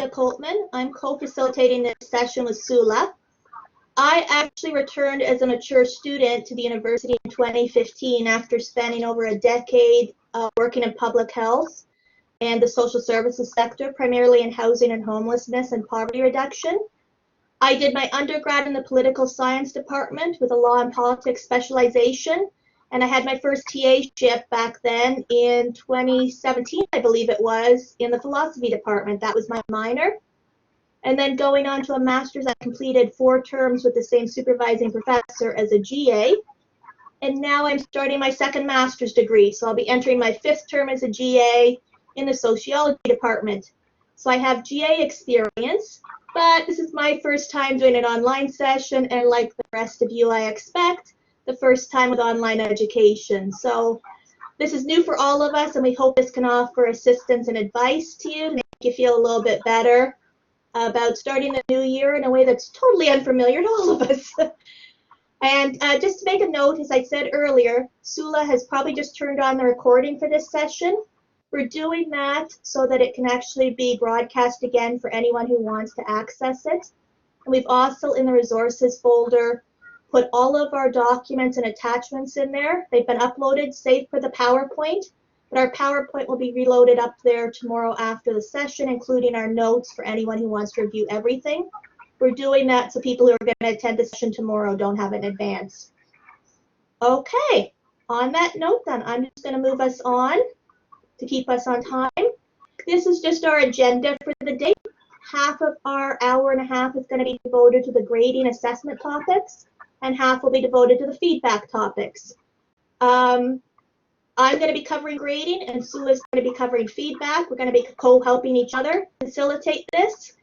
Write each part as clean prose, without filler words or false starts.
Coltman. I'm co-facilitating this session with Sula. I actually returned as a mature student to the university in 2015 after spending over a decade working in public health and the social services sector, primarily in housing and homelessness and poverty reduction. I did my undergrad in the political science department with a law and politics specialization, and I had my first TA-ship back then in 2017, I believe it was, in the philosophy department. That was my minor. And then going on to a master's, I completed 4 terms with the same supervising professor as a GA. And now I'm starting my second master's degree, so I'll be entering my 5th term as a GA in the sociology department. So I have GA experience, but this is my first time doing an online session, and like the rest of you, I expect, the first time with online education. So this is new for all of us, and we hope this can offer assistance and advice to you to make you feel a little bit better about starting the new year in a way that's totally unfamiliar to all of us. And just to make a note, as I said earlier, Sula has probably just turned on the recording for this session. We're doing that so that it can actually be broadcast again for anyone who wants to access it. And we've also, in the resources folder, put all of our documents and attachments in there. They've been uploaded, save for the PowerPoint, but our PowerPoint will be reloaded up there tomorrow after the session, including our notes for anyone who wants to review everything. We're doing that so people who are going to attend the session tomorrow don't have it in advance. Okay, on that note then, I'm just going to move us on to keep us on time. This is just our agenda for the day. Half of our hour and a half is going to be devoted to the grading assessment topics, and half will be devoted to the feedback topics. I'm going to be covering grading, and Sue is going to be covering feedback. We're going to be co-helping each other facilitate this.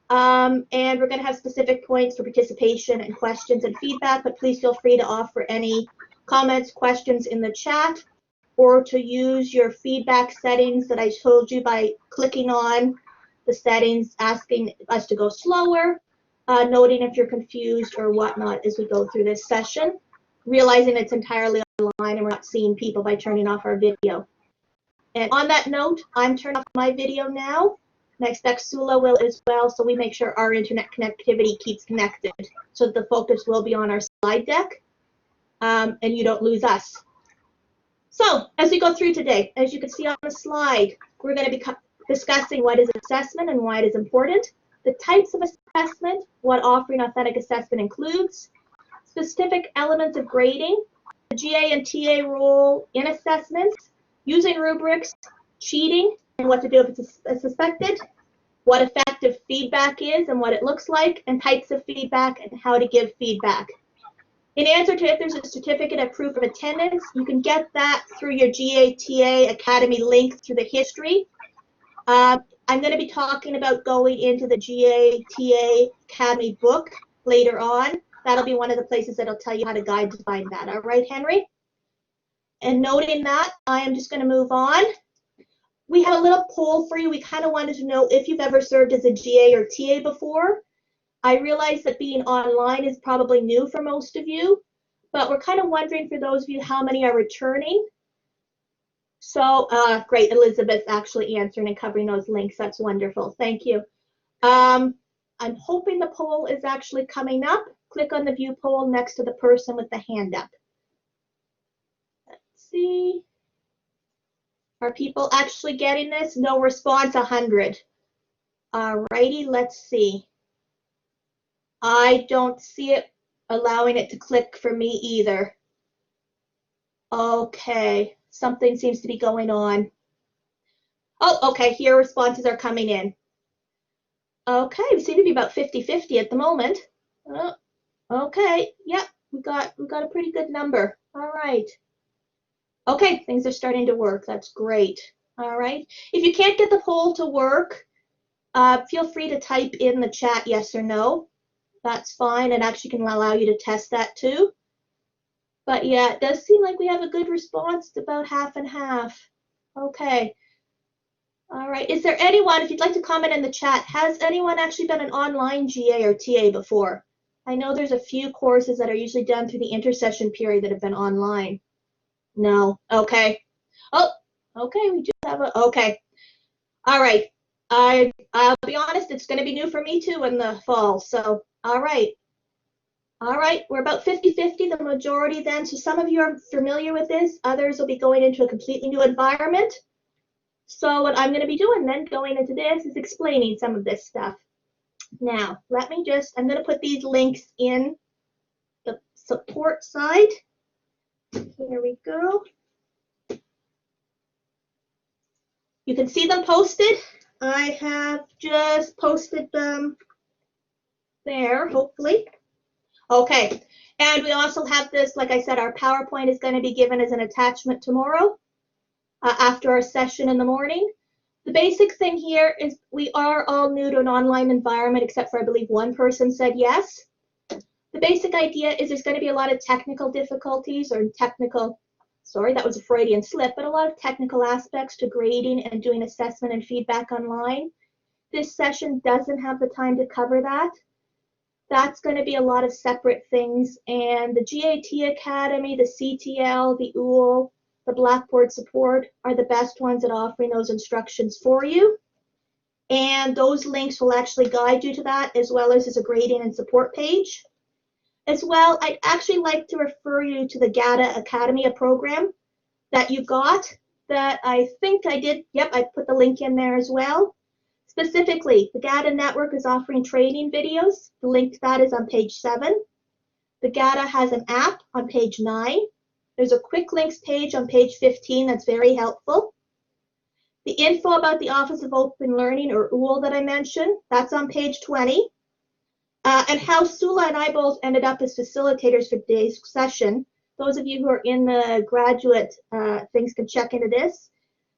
And we're going to have specific points for participation and questions and feedback, but please feel free to offer any comments, questions in the chat, or to use your feedback settings that I told you by clicking on the settings, asking us to go slower, noting if you're confused or whatnot as we go through this session, realizing it's entirely online and we're not seeing people by turning off our video. And on that note, I'm turning off my video now, and I expect Sula will as well, so we make sure our internet connectivity keeps connected so that the focus will be on our slide deck, and you don't lose us. So as we go through today, as you can see on the slide, we're going to be discussing what is assessment and why it is important, the types of assessment, what offering authentic assessment includes, specific elements of grading, the GA and TA role in assessments, using rubrics, cheating, and what to do if it's suspected, what effective feedback is and what it looks like, and types of feedback and how to give feedback. In answer to if there's a certificate of proof of attendance, you can get that through your GATacademy link through the history. I'm going to be talking about going into the GATacademy book later on. That'll be one of the places that'll tell you how to guide to find that. All right, Henry? And noting that, I am just going to move on. We have a little poll for you. We kind of wanted to know if you've ever served as a GA or TA before. I realize that being online is probably new for most of you, but we're kind of wondering for those of you how many are returning. So great, Elizabeth's actually answering and covering those links. That's wonderful. Thank you. I'm hoping the poll is actually coming up. Click on the view poll next to the person with the hand up. Let's see. Are people actually getting this? No response, 100. All righty, let's see. I don't see it allowing it to click for me either. Okay, something seems to be going on. Oh, okay, here responses are coming in. Okay, we seem to be about 50-50 at the moment. Oh, okay, yep, we got a pretty good number. All right. Okay, things are starting to work. That's great. All right. If you can't get the poll to work, feel free to type in the chat yes or no. That's fine, and actually can allow you to test that too. But yeah, it does seem like we have a good response. It's about half and half. Okay. All right. Is there anyone, if you'd like to comment in the chat, has anyone actually done an online GA or TA before? I know there's a few courses that are usually done through the intercession period that have been online. No. Okay. Oh, okay. We do have a, okay. All right. I'll be honest, it's going to be new for me too in the fall. So, all right. All right, we're about 50-50, the majority then. So some of you are familiar with this. Others will be going into a completely new environment. So what I'm going to be doing then, going into this, is explaining some of this stuff. Now, I'm going to put these links in the support side. Here we go. You can see them posted. I have just posted them there, hopefully. Okay, and we also have this, like I said, our PowerPoint is going to be given as an attachment tomorrow after our session in the morning. The basic thing here is we are all new to an online environment, except for I believe one person said yes. The basic idea is there's going to be a lot of technical difficulties or sorry, that was a Freudian slip, but a lot of technical aspects to grading and doing assessment and feedback online. This session doesn't have the time to cover that. That's going to be a lot of separate things, and the GATacademy, the CTL, the UL, the Blackboard support are the best ones at offering those instructions for you. And those links will actually guide you to that, as well as a grading and support page. As well, I'd actually like to refer you to the GATAcademy program that you got that I think I did. Yep, I put the link in there as well. Specifically, the GATA network is offering training videos. The link to that is on page 7. The GATA has an app on page 9. There's a quick links page on page 15 that's very helpful. The info about the Office of Open Learning, or UL, that I mentioned, that's on page 20. And how Sula and I both ended up as facilitators for today's session. Those of you who are in the graduate things can check into this.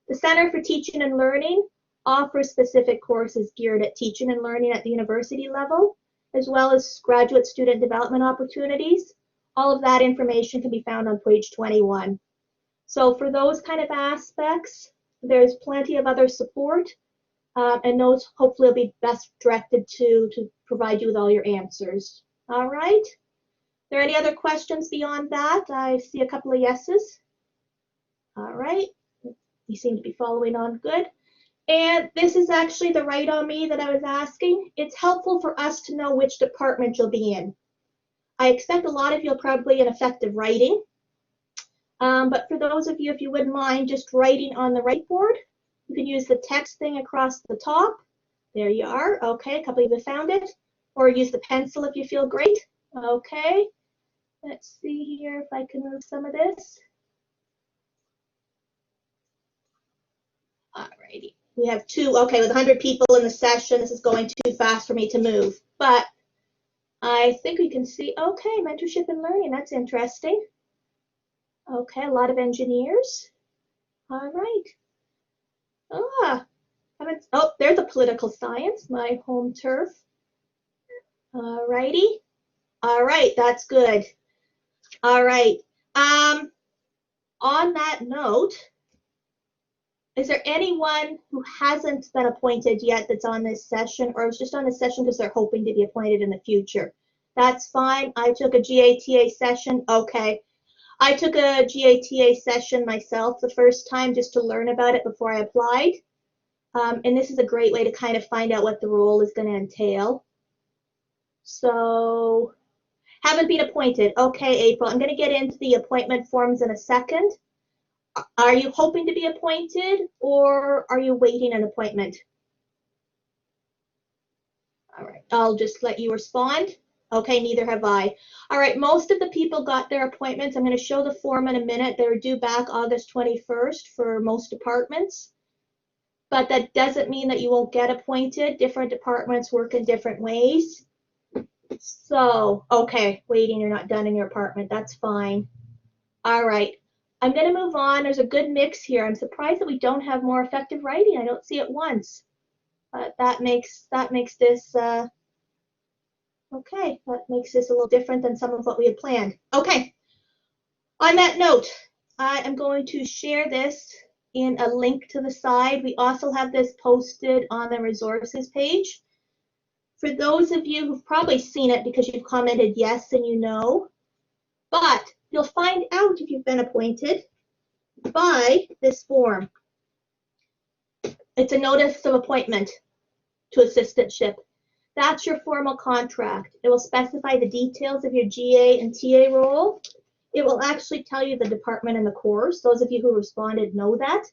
The Center for Teaching and Learning offers specific courses geared at teaching and learning at the university level, as well as graduate student development opportunities. All of that information can be found on page 21. So for those kind of aspects, there's plenty of other support, and those hopefully will be best directed to provide you with all your answers. All right. Are there any other questions beyond that? I see a couple of yeses. All right. You seem to be following on good. And this is actually the write on me that I was asking. It's helpful for us to know which department you'll be in. I expect a lot of you are probably in effective writing. But for those of you, if you wouldn't mind just writing on the right board, you can use the text thing across the top. There you are. Okay, a couple of you found it. Or use the pencil if you feel great. Okay. Let's see here if I can move some of this. Alrighty. We have 2. Okay, with 100 people in the session, this is going too fast for me to move. But I think we can see, okay, mentorship and learning. That's interesting. Okay, a lot of engineers. All right. Oh, there's a political science, my home turf. All righty. All right, that's good. All right. On that note, is there anyone who hasn't been appointed yet that's on this session, or is just on this session because they're hoping to be appointed in the future? That's fine. I took a GATA session. Okay. I took a GATA session myself the first time just to learn about it before I applied. And this is a great way to kind of find out what the role is going to entail. So, haven't been appointed. Okay, April. I'm going to get into the appointment forms in a second. Are you hoping to be appointed, or are you waiting an appointment? All right, I'll just let you respond. Okay, neither have I. All right, most of the people got their appointments. I'm going to show the form in a minute. They're due back August 21st for most departments. But that doesn't mean that you won't get appointed. Different departments work in different ways. So, okay, waiting, you're not done in your apartment. That's fine. All right. I'm going to move on. There's a good mix here. I'm surprised that we don't have more effective writing. I don't see it once. But that makes this okay. That makes this a little different than some of what we had planned. Okay. On that note, I am going to share this in a link to the side. We also have this posted on the resources page. For those of you who've probably seen it because you've commented yes and you know, but you'll find out if you've been appointed by this form. It's a notice of appointment. to assistantship. That's your formal contract. It will specify the details of your GA and TA role. It will actually tell you the department and the course. Those of you who responded know that.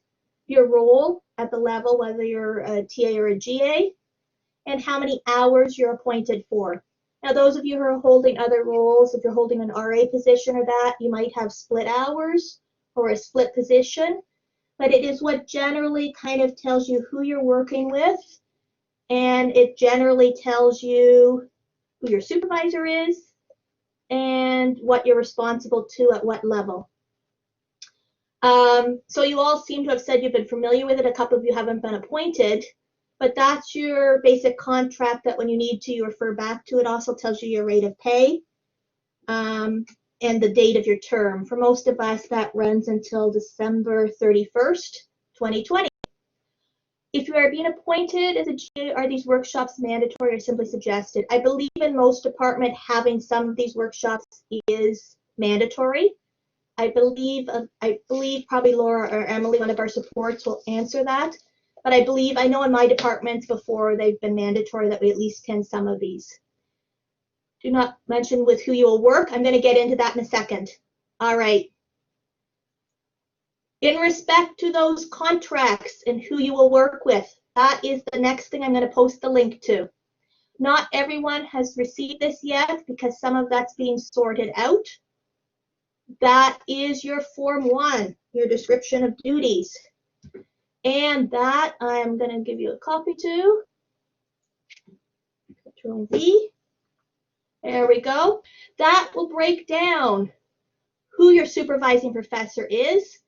Your role at the level, whether you're a TA or a GA, and how many hours you're appointed for. Now, those of you who are holding other roles, if you're holding an RA position or that, you might have split hours or a split position, but it is what generally kind of tells you who you're working with, and it generally tells you who your supervisor is and what you're responsible to at what level. So you all seem to have said you've been familiar with it. A couple of you haven't been appointed, but that's your basic contract that when you need to, you refer back to. It also tells you your rate of pay and the date of your term. For most of us, that runs until December 31st, 2020. If you are being appointed as a GA, are these workshops mandatory or simply suggested? I believe in most departments having some of these workshops is mandatory. I believe probably Laura or Emily, one of our supports, will answer that. But I know in my departments before they've been mandatory that we at least attend some of these. Do not mention with who you will work. I'm going to get into that in a second. All right. In respect to those contracts and who you will work with, that is the next thing I'm going to post the link to. Not everyone has received this yet because some of that's being sorted out. That is your Form 1, your description of duties. And that I'm going to give you a copy to. Control V. There we go. That will break down who your supervising professor is.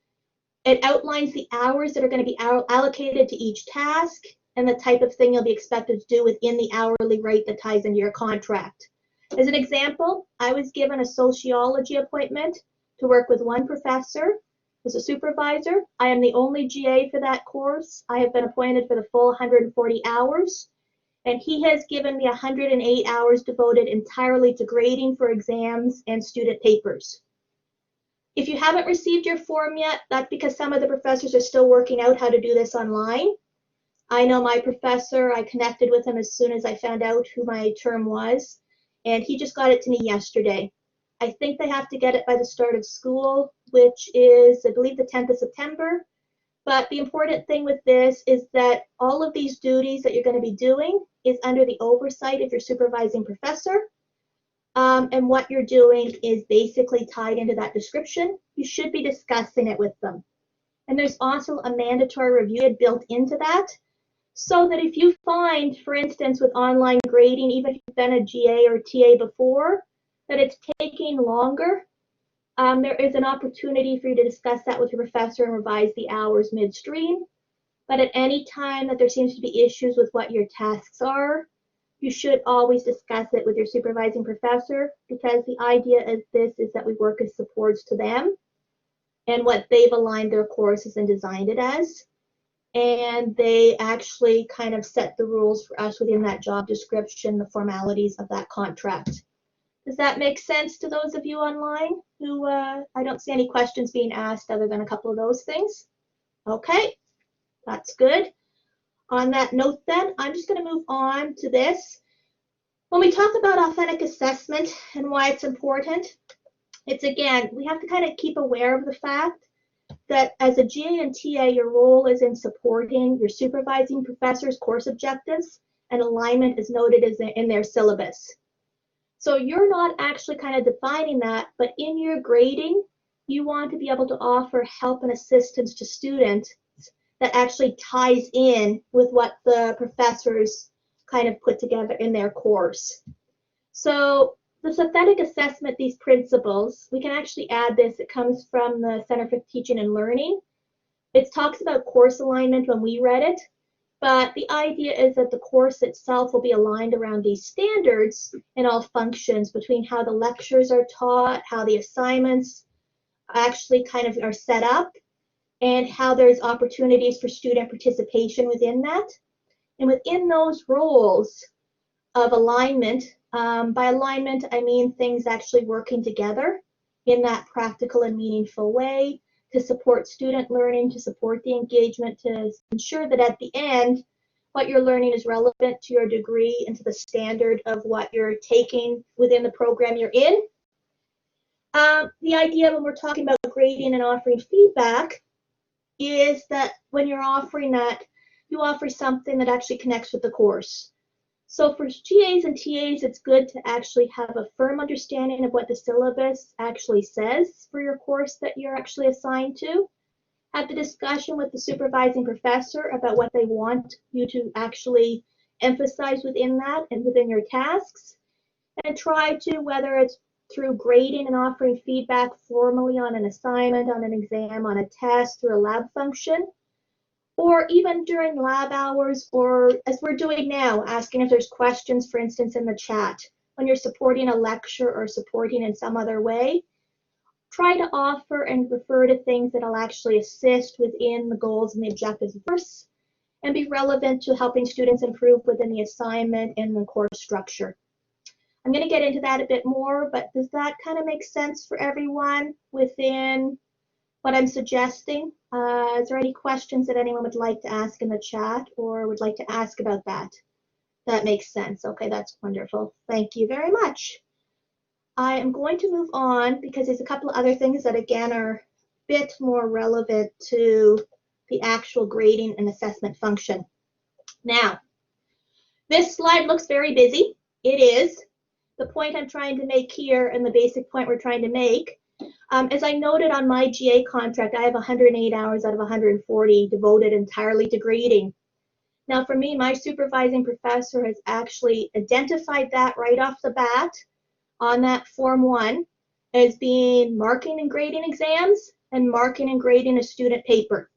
It outlines the hours that are going to be allocated to each task and the type of thing you'll be expected to do within the hourly rate that ties into your contract. As an example, I was given a sociology appointment to work with one professor as a supervisor. I am the only GA for that course. I have been appointed for the full 140 hours, and he has given me 108 hours devoted entirely to grading for exams and student papers. If you haven't received your form yet, that's because some of the professors are still working out how to do this online. I know my professor, I connected with him as soon as I found out who my term was, and he just got it to me yesterday. I think they have to get it by the start of school, which is, I believe, the 10th of September. But the important thing with this is that all of these duties that you're going to be doing is under the oversight of your supervising professor. And what you're doing is basically tied into that description. You should be discussing it with them. And there's also a mandatory review built into that, so that if you find, for instance, with online grading, even if you've been a GA or TA before, that it's taking longer, there is an opportunity for you to discuss that with your professor and revise the hours midstream. But at any time that there seems to be issues with what your tasks are, you should always discuss it with your supervising professor, because the idea of this is that we work as supports to them and what they've aligned their courses and designed it as. And they actually kind of set the rules for us within that job description, the formalities of that contract. Does that make sense to those of you online who I don't see any questions being asked other than a couple of those things? Okay, that's good. On that note then, I'm just going to move on to this. When we talk about authentic assessment and why it's important, it's again, we have to kind of keep aware of the fact that as a GA and TA, your role is in supporting your supervising professor's course objectives, and alignment is noted as in their syllabus. So you're not actually kind of defining that, but in your grading, you want to be able to offer help and assistance to students that actually ties in with what the professors kind of put together in their course. So this authentic assessment, these principles, we can actually add this. It comes from the Center for Teaching and Learning. It talks about course alignment when we read it, but the idea is that the course itself will be aligned around these standards in all functions, between how the lectures are taught, how the assignments actually kind of are set up, and how there's opportunities for student participation within that. And within those roles of alignment, by alignment, I mean things actually working together in that practical and meaningful way to support student learning, to support the engagement, to ensure that at the end, what you're learning is relevant to your degree and to the standard of what you're taking within the program you're in. The idea when we're talking about grading and offering feedback is that when you're offering that, you offer something that actually connects with the course. So for GAs and TAs, it's good to actually have a firm understanding of what the syllabus actually says for your course that you're actually assigned to. Have the discussion with the supervising professor about what they want you to actually emphasize within that and within your tasks. And try to, whether it's through grading and offering feedback formally on an assignment, on an exam, on a test, through a lab function, or even during lab hours, or as we're doing now, asking if there's questions, for instance, in the chat. When you're supporting a lecture or supporting in some other way, try to offer and refer to things that'll actually assist within the goals and the objectives of the course and be relevant to helping students improve within the assignment and the course structure. I'm going to get into that a bit more, but does that kind of make sense for everyone within what I'm suggesting? Is there any questions that anyone would like to ask in the chat or would like to ask about that? That makes sense. Okay, that's wonderful. Thank you very much. I am going to move on because there's a couple of other things that, again, are a bit more relevant to the actual grading and assessment function. Now, this slide looks very busy. It is. The point I'm trying to make here and the basic point we're trying to make, as I noted on my GA contract, I have 108 hours out of 140 devoted entirely to grading. Now, for me, my supervising professor has actually identified that right off the bat on that Form 1 as being marking and grading exams and marking and grading a student paper.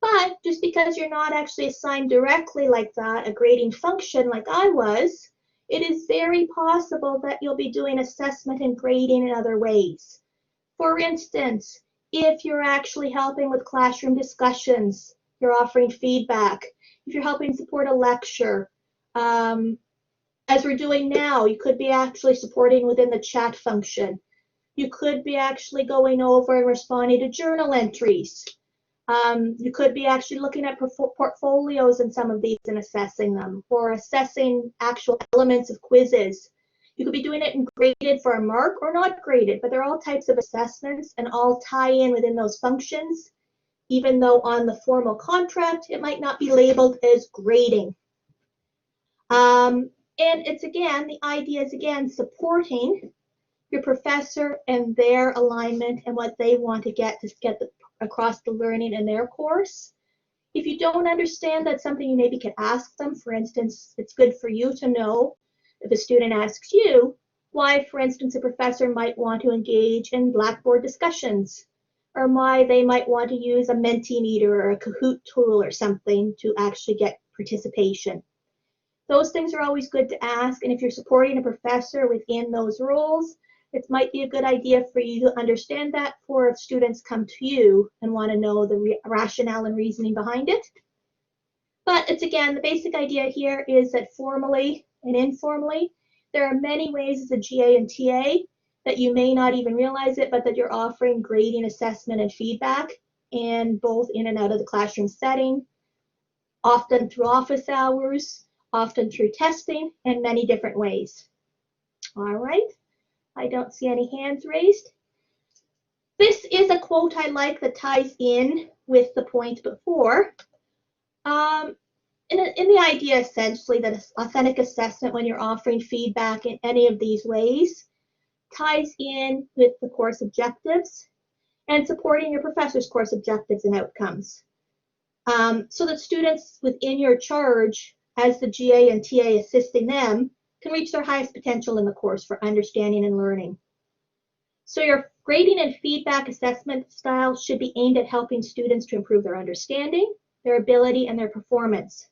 But just because you're not actually assigned directly like that, a grading function like I was, it is very possible that you'll be doing assessment and grading in other ways. For instance, if you're actually helping with classroom discussions, you're offering feedback. If you're helping support a lecture, as we're doing now, you could be actually supporting within the chat function. You could be actually going over and responding to journal entries. You could be actually looking at portfolios in some of these and assessing them, or assessing actual elements of quizzes. You could be doing it in graded for a mark or not graded, but there are all types of assessments and all tie in within those functions, even though on the formal contract, it might not be labeled as grading. And it's again, the idea is again, supporting your professor and their alignment and what they want to get across the learning in their course. If you don't understand, that's something you maybe could ask them. For instance, it's good for you to know if a student asks you why, for instance, a professor might want to engage in Blackboard discussions, or why they might want to use a Mentimeter or a Kahoot tool or something to actually get participation. Those things are always good to ask, and if you're supporting a professor within those roles, it might be a good idea for you to understand that for if students come to you and want to know the rationale and reasoning behind it. But it's again, the basic idea here is that formally and informally, there are many ways as a GA and TA that you may not even realize it, but that you're offering grading, assessment, and feedback, and both in and out of the classroom setting, often through office hours, often through testing, and many different ways. All right. I don't see any hands raised. This is a quote I like that ties in with the point before. In the idea essentially that authentic assessment when you're offering feedback in any of these ways ties in with the course objectives and supporting your professor's course objectives and outcomes. So that students within your charge as the GA and TA assisting them can reach their highest potential in the course for understanding and learning. So your grading and feedback assessment style should be aimed at helping students to improve their understanding, their ability, and their performance.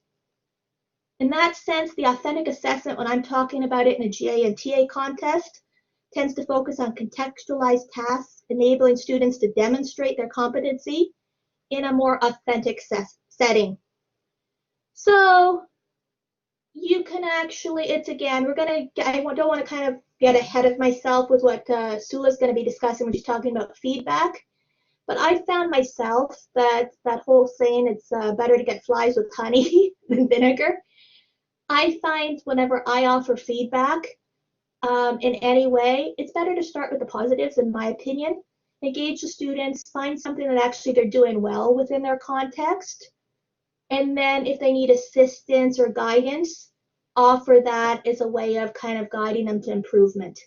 In that sense, the authentic assessment, when I'm talking about it in a GA and TA contest, tends to focus on contextualized tasks, enabling students to demonstrate their competency in a more authentic setting. So you can actually, it's again, I don't want to kind of get ahead of myself with what Sula's going to be discussing when she's talking about feedback, But I found myself that whole saying, it's better to get flies with honey than vinegar. I find whenever I offer feedback in any way, it's better to start with the positives, in my opinion. Engage the students, find something that actually they're doing well within their context. And then if they need assistance or guidance, offer that as a way of kind of guiding them to improvement.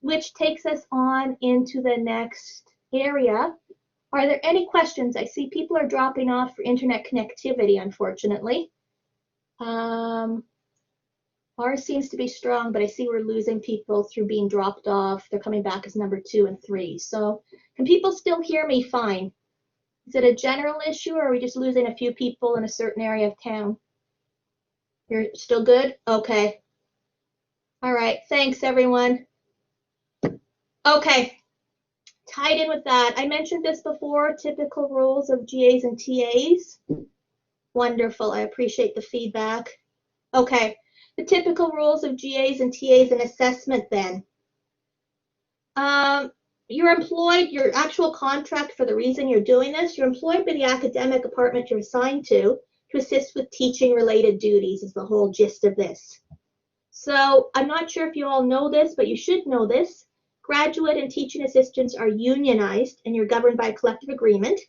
Which takes us on into the next area. Are there any questions? I see people are dropping off for internet connectivity, unfortunately. Ours seems to be strong, but I see we're losing people through being dropped off. They're coming back as number 2 and 3. So can people still hear me fine? Is it a general issue, or are we just losing a few people in a certain area of town? You're still good? Okay. All right. Thanks, everyone. Okay. Tied in with that, I mentioned this before, typical roles of GAs and TAs. Wonderful. I appreciate the feedback. Okay. The typical roles of GAs and TAs in assessment then. You're employed, your actual contract for the reason you're doing this, you're employed by the academic department you're assigned to assist with teaching related duties is the whole gist of this. So I'm not sure if you all know this, but you should know this. Graduate and teaching assistants are unionized and you're governed by a collective agreement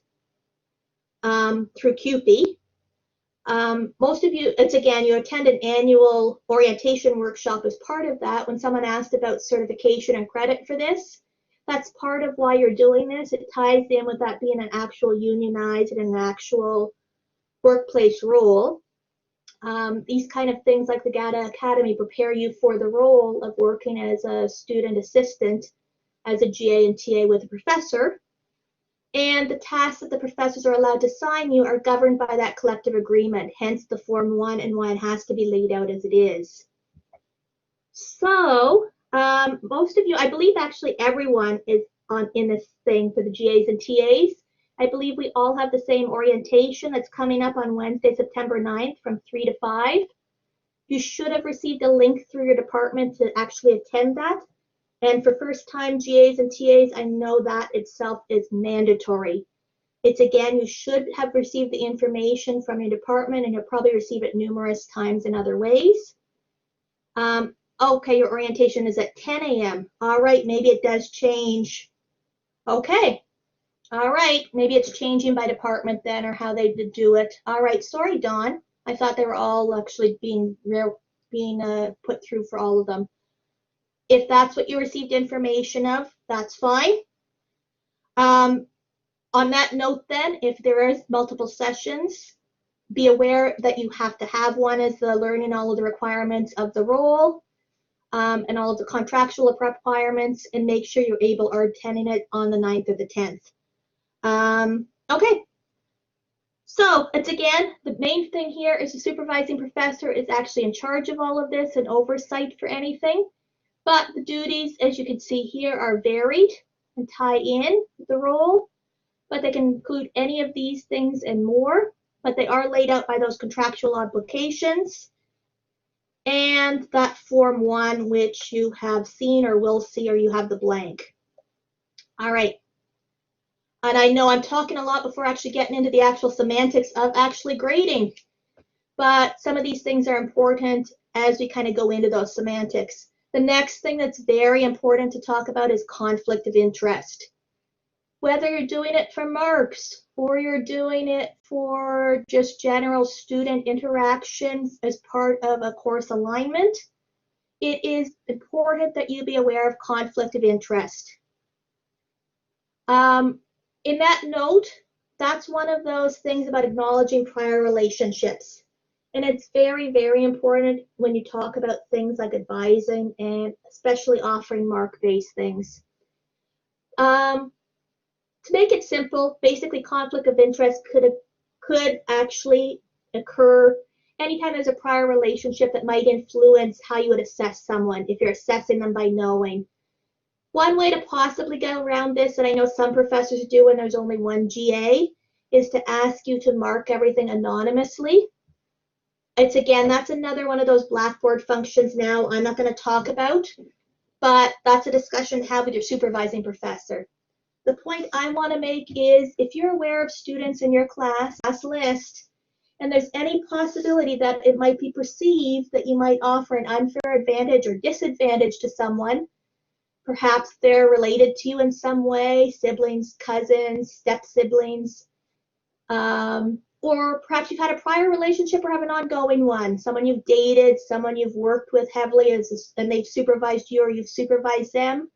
through CUPE. Most of you, it's again, you attend an annual orientation workshop as part of that. When someone asked about certification and credit for this, that's part of why you're doing this. It ties in with that being an actual unionized and an actual workplace role. These kind of things like the GATAcademy prepare you for the role of working as a student assistant, as a GA and TA with a professor. And the tasks that the professors are allowed to assign you are governed by that collective agreement, hence the Form 1 and why it has to be laid out as it is. So most of you, I believe actually everyone is in this thing for the GAs and TAs. I believe we all have the same orientation that's coming up on Wednesday, September 9th from 3 to 5. You should have received a link through your department to actually attend that. And for first-time GAs and TAs, I know that itself is mandatory. It's again, you should have received the information from your department, and you'll probably receive it numerous times in other ways. Okay, your orientation is at 10 a.m. All right, maybe it does change. Okay. All right, maybe it's changing by department then, or how they do it. All right, sorry, Dawn. I thought they were all actually being put through for all of them. If that's what you received information of, that's fine. On that note then, if there is multiple sessions, be aware that you have to have one as the learning all of the requirements of the role and all of the contractual requirements, and make sure you're are attending it on the 9th or the 10th. Okay. So it's again, the main thing here is the supervising professor is actually in charge of all of this and oversight for anything. But the duties, as you can see here, are varied and tie in with the role, but they can include any of these things and more, but they are laid out by those contractual obligations and that Form 1, which you have seen or will see, or you have the blank. All right. And I know I'm talking a lot before actually getting into the actual semantics of actually grading, but some of these things are important as we kind of go into those semantics. The next thing that's very important to talk about is conflict of interest. Whether you're doing it for marks or you're doing it for just general student interaction as part of a course alignment, it is important that you be aware of conflict of interest. In that note, that's one of those things about acknowledging prior relationships. And it's very, very important when you talk about things like advising and especially offering mark-based things. To make it simple, basically conflict of interest could actually occur anytime there's a prior relationship that might influence how you would assess someone if you're assessing them by knowing. One way to possibly get around this, and I know some professors do when there's only one GA, is to ask you to mark everything anonymously. It's again, that's another one of those Blackboard functions now I'm not going to talk about, but that's a discussion to have with your supervising professor. The point I want to make is if you're aware of students in your class list, and there's any possibility that it might be perceived that you might offer an unfair advantage or disadvantage to someone, perhaps they're related to you in some way, siblings, cousins, step-siblings, or perhaps you've had a prior relationship or have an ongoing one, someone you've dated, someone you've worked with heavily and they've supervised you or you've supervised them,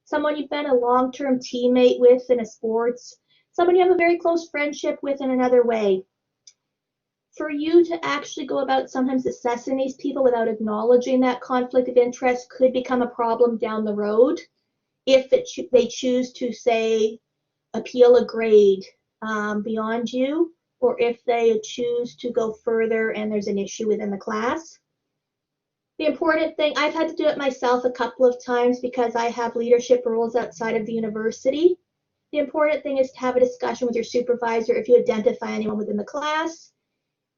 someone you've been a long-term teammate with in a sports, someone you have a very close friendship with in another way. For you to actually go about sometimes assessing these people without acknowledging that conflict of interest could become a problem down the road if they choose to, say, appeal a grade beyond you, or if they choose to go further and there's an issue within the class. The important thing, I've had to do it myself a couple of times because I have leadership roles outside of the university. The important thing is to have a discussion with your supervisor if you identify anyone within the class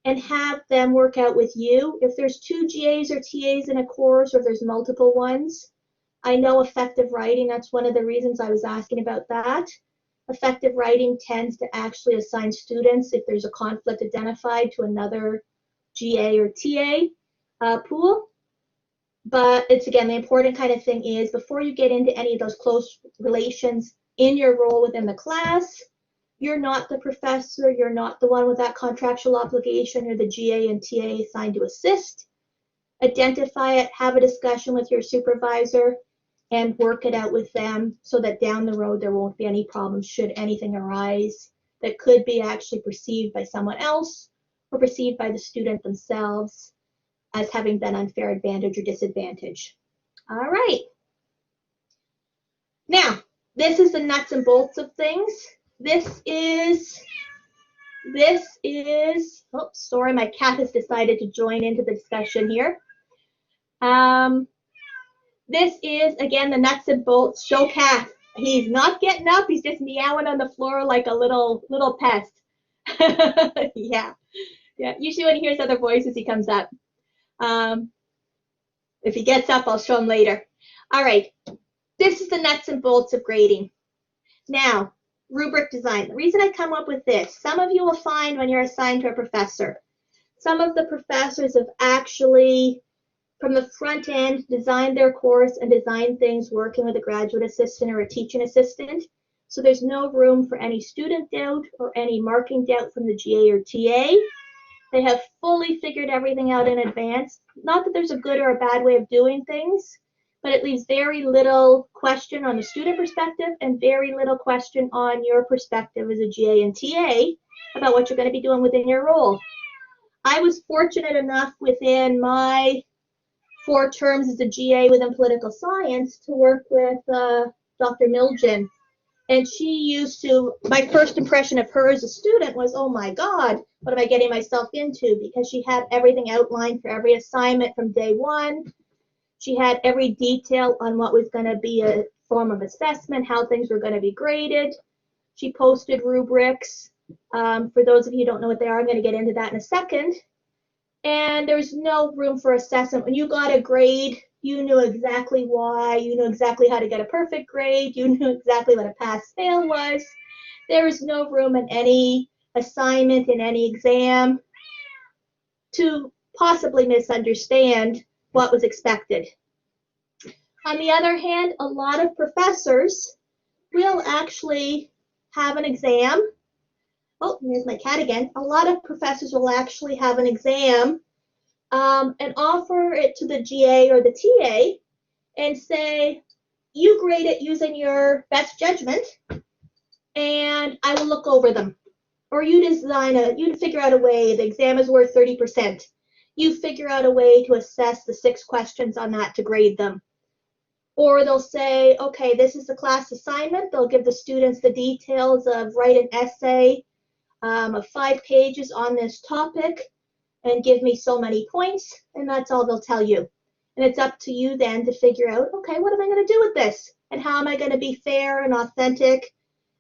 and have them work out with you. If there's 2 GAs or TAs in a course or if there's multiple ones, I know effective writing, that's one of the reasons I was asking about that. Effective writing tends to actually assign students, if there's a conflict identified, to another GA or TA pool. But it's, again, the important kind of thing is before you get into any of those close relations in your role within the class, you're not the professor, you're not the one with that contractual obligation, you're the GA and TA assigned to assist. Identify it, have a discussion with your supervisor, and work it out with them so that down the road there won't be any problems should anything arise that could be actually perceived by someone else or perceived by the student themselves as having been unfair advantage or disadvantage. All right. Now, this is the nuts and bolts of things. This is, oh, sorry, my cat has decided to join into the discussion here. This is, again, the nuts and bolts. Show cat. He's not getting up. He's just meowing on the floor like a little pest. Yeah. Usually when he hears other voices, he comes up. If he gets up, I'll show him later. All right. This is the nuts and bolts of grading. Now, rubric design. The reason I come up with this, some of you will find when you're assigned to a professor, some of the professors have actually, from the front end, designed their course and designed things working with a graduate assistant or a teaching assistant. So there's no room for any student doubt or any marking doubt from the GA or TA. They have fully figured everything out in advance. Not that there's a good or a bad way of doing things, but it leaves very little question on the student perspective and very little question on your perspective as a GA and TA about what you're going to be doing within your role. I was fortunate enough within my 4 terms as a GA within political science to work with Dr. Milgen. And she used to, my first impression of her as a student was, oh my God, what am I getting myself into? Because she had everything outlined for every assignment from day one. She had every detail on what was going to be a form of assessment, how things were going to be graded. She posted rubrics. For those of you who don't know what they are, I'm going to get into that in a second. And there's no room for assessment. When you got a grade, you knew exactly why. You knew exactly how to get a perfect grade. You knew exactly what a pass-fail was. There was no room in any assignment, in any exam, to possibly misunderstand what was expected. On the other hand, a lot of professors will actually have an exam. Oh, here's my cat again. A lot of professors will actually have an exam and offer it to the GA or the TA and say, you grade it using your best judgment and I will look over them. Or you figure out a way, the exam is worth 30%. You figure out a way to assess the 6 questions on that to grade them. Or they'll say, okay, this is the class assignment. They'll give the students the details of write an essay of 5 pages on this topic and give me so many points, and that's all they'll tell you. And it's up to you then to figure out, okay, what am I going to do with this? And how am I going to be fair and authentic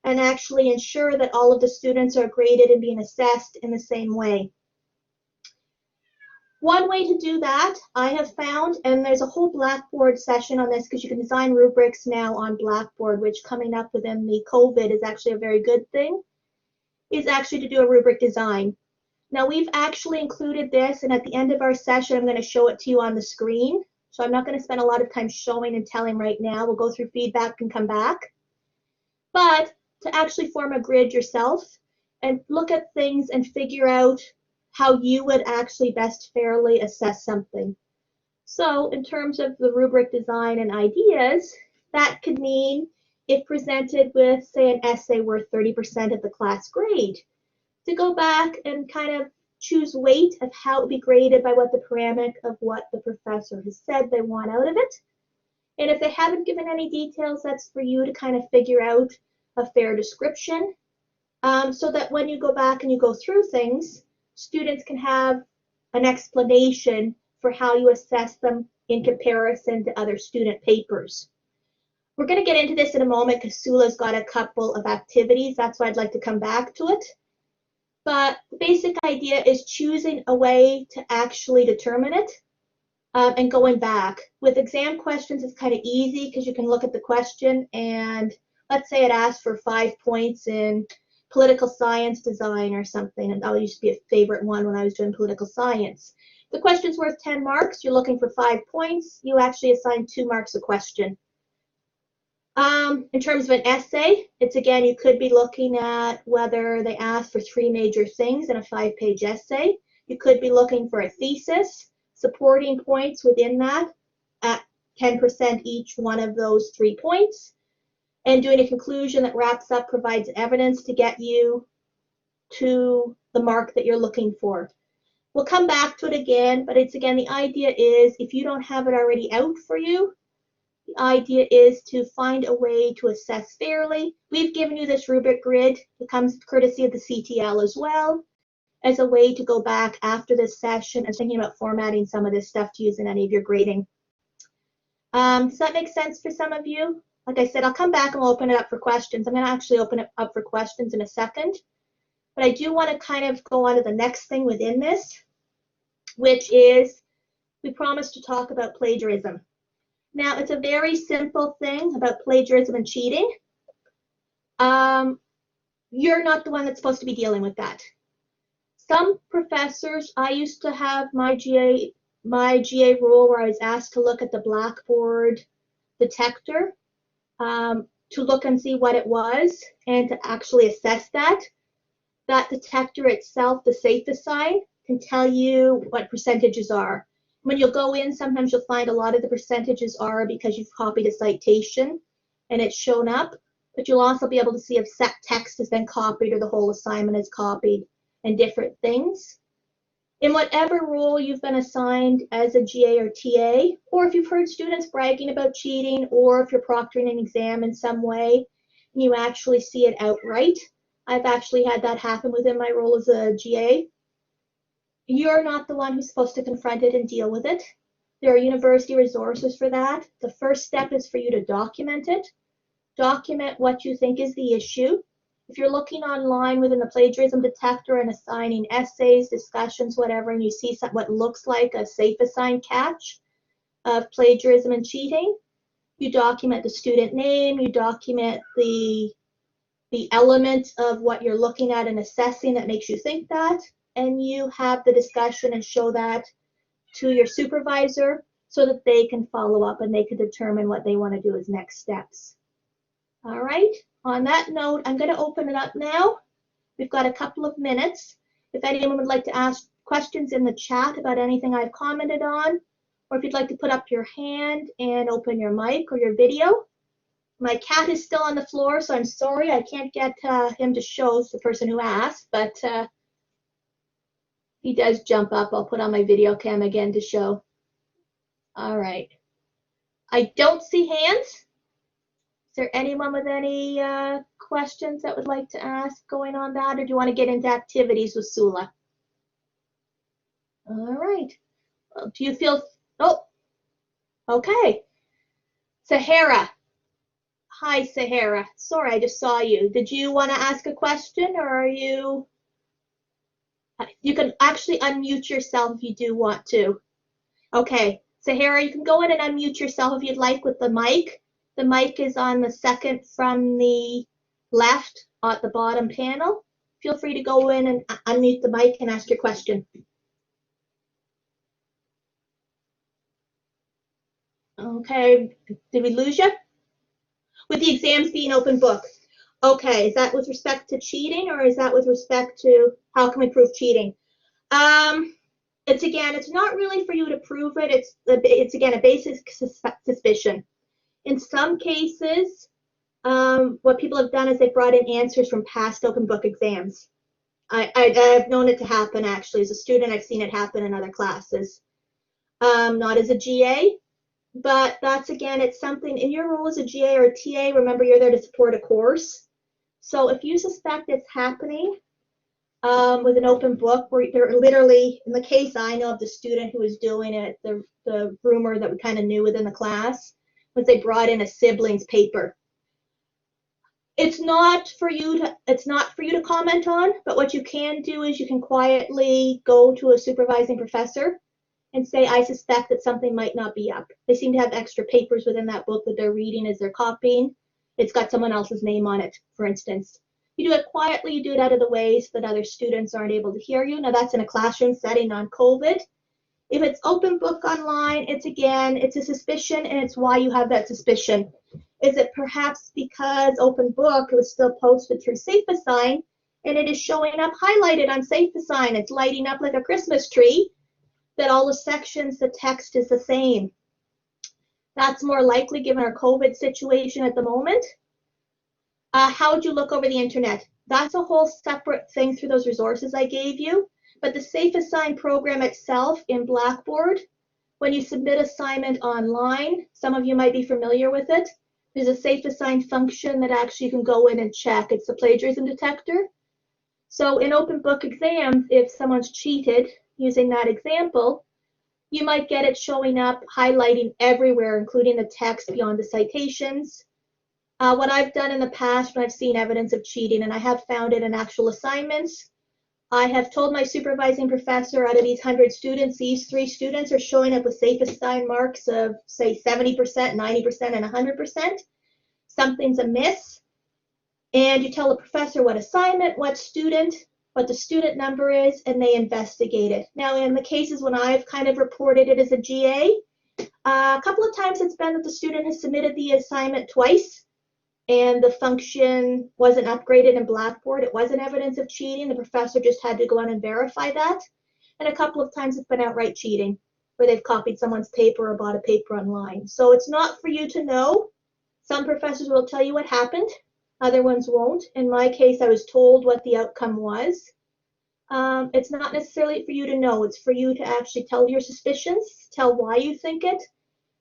and actually ensure that all of the students are graded and being assessed in the same way? One way to do that, I have found, and there's a whole Blackboard session on this because you can design rubrics now on Blackboard, which coming up within the COVID is actually a very good thing, is actually to do a rubric design. Now we've actually included this, and at the end of our session, I'm going to show it to you on the screen. So I'm not going to spend a lot of time showing and telling right now. We'll go through feedback and come back. But to actually form a grid yourself and look at things and figure out how you would actually best fairly assess something. So in terms of the rubric design and ideas, that could mean if presented with, say, an essay worth 30% of the class grade, to go back and kind of choose weight of how it would be graded by what the parameter of what the professor has said they want out of it. And if they haven't given any details, that's for you to kind of figure out a fair description, so that when you go back and you go through things, students can have an explanation for how you assess them in comparison to other student papers. We're going to get into this in a moment because Sula's got a couple of activities. That's why I'd like to come back to it. But the basic idea is choosing a way to actually determine it, and going back. With exam questions, it's kind of easy because you can look at the question and let's say it asks for 5 points in political science design or something, and that used to be a favorite one when I was doing political science. The question's worth 10 marks, you're looking for 5 points, you actually assign 2 marks a question. In terms of an essay, it's again, you could be looking at whether they ask for 3 major things in a 5-page essay. You could be looking for a thesis, supporting points within that at 10% each one of those 3 points, and doing a conclusion that wraps up, provides evidence to get you to the mark that you're looking for. We'll come back to it again, but it's again, the idea is if you don't have it already out for you, the idea is to find a way to assess fairly. We've given you this rubric grid. It comes courtesy of the CTL as well, as a way to go back after this session and thinking about formatting some of this stuff to use in any of your grading. Does that make sense for some of you? Like I said, I'll come back and we'll open it up for questions. I'm going to actually open it up for questions in a second. But I do want to kind of go on to the next thing within this, which is we promised to talk about plagiarism. Now, it's a very simple thing about plagiarism and cheating. You're not the one that's supposed to be dealing with that. Some professors, I used to have my GA rule where I was asked to look at the Blackboard detector, to look and see what it was and to actually assess that. That detector itself, the safest side, can tell you what percentages are. When you'll go in, sometimes you'll find a lot of the percentages are because you've copied a citation and it's shown up, but you'll also be able to see if set text has been copied or the whole assignment is copied and different things. In whatever role you've been assigned as a GA or TA, or if you've heard students bragging about cheating, or if you're proctoring an exam in some way and you actually see it outright, I've actually had that happen within my role as a GA. You're not the one who's supposed to confront it and deal with it. There are university resources for that. The first step is for you to document it. Document what you think is the issue. If you're looking online within the plagiarism detector and assigning essays, discussions, whatever, and you see what looks like a safe assigned catch of plagiarism and cheating, you document the student name, you document the element of what you're looking at and assessing that makes you think that, and you have the discussion and show that to your supervisor so that they can follow up and they can determine what they want to do as next steps. All right, on that note, I'm going to open it up now. We've got a couple of minutes. If anyone would like to ask questions in the chat about anything I've commented on, or if you'd like to put up your hand and open your mic or your video. My cat is still on the floor, so I'm sorry I can't get him to show the person who asked, but he does jump up. I'll put on my video cam again to show. All right. I don't see hands. Is there anyone with any questions that would like to ask going on that, or do you want to get into activities with Sula? All right. Well, do you feel, oh, okay. Sahara. Hi, Sahara. Sorry, I just saw you. Did you want to ask a question, or are you? You can actually unmute yourself if you do want to. Okay, Sahara, you can go in and unmute yourself if you'd like with the mic. The mic is on the second from the left at the bottom panel. Feel free to go in and unmute the mic and ask your question. Okay, did we lose you? With the exams being open book. Okay, is that with respect to cheating, or is that with respect to how can we prove cheating? It's not really for you to prove it. It's again a basic suspicion. In some cases, what people have done is they brought in answers from past open book exams. I've known it to happen actually. As a student, I've seen it happen in other classes. Not as a GA, but that's again, it's something in your role as a GA or a TA. Remember, you're there to support a course. So if you suspect it's happening with an open book, where they're literally, in the case I know of the student who was doing it, the rumor that we kind of knew within the class was they brought in a sibling's paper. It's not for you to comment on, but what you can do is you can quietly go to a supervising professor and say, I suspect that something might not be up. They seem to have extra papers within that book that they're reading as they're copying. It's got someone else's name on it, for instance. You do it quietly, you do it out of the way so that other students aren't able to hear you. Now that's in a classroom setting on COVID. If it's open book online, it's a suspicion, and it's why you have that suspicion. Is it perhaps because open book was still posted through SafeAssign and it is showing up highlighted on SafeAssign? It's lighting up like a Christmas tree, that all the sections, the text is the same. That's more likely given our COVID situation at the moment. How would you look over the internet? That's a whole separate thing through those resources I gave you. But the SafeAssign program itself in Blackboard, when you submit assignment online, some of you might be familiar with it. There's a SafeAssign function that actually you can go in and check. It's the plagiarism detector. So in open book exams, if someone's cheated using that example, you might get it showing up, highlighting everywhere, including the text beyond the citations. What I've done in the past when I've seen evidence of cheating, and I have found it in actual assignments, I have told my supervising professor, out of these 100 students, these 3 students are showing up with SafeAssign marks of, say, 70%, 90%, and 100%. Something's amiss. And you tell the professor what assignment, what student, what the student number is, and they investigate it. Now, in the cases when I've kind of reported it as a GA, a couple of times it's been that the student has submitted the assignment twice, and the function wasn't upgraded in Blackboard. It wasn't evidence of cheating. The professor just had to go on and verify that. And a couple of times it's been outright cheating, where they've copied someone's paper or bought a paper online. So it's not for you to know. Some professors will tell you what happened. Other ones won't. In my case, I was told what the outcome was. It's not necessarily for you to know. It's for you to actually tell your suspicions, tell why you think it,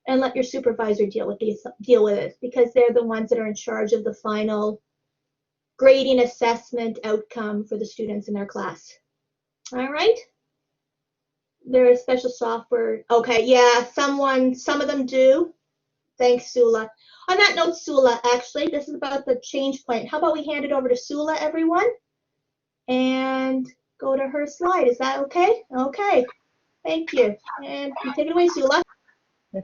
and let your supervisor deal with it, because they're the ones that are in charge of the final grading assessment outcome for the students in their class. All right. There is special software. Okay, yeah, some of them do. Thanks, Sula. On that note, Sula, actually, this is about the change point. How about we hand it over to Sula, everyone, and go to her slide. Is that okay? Okay. Thank you. And you take it away, Sula.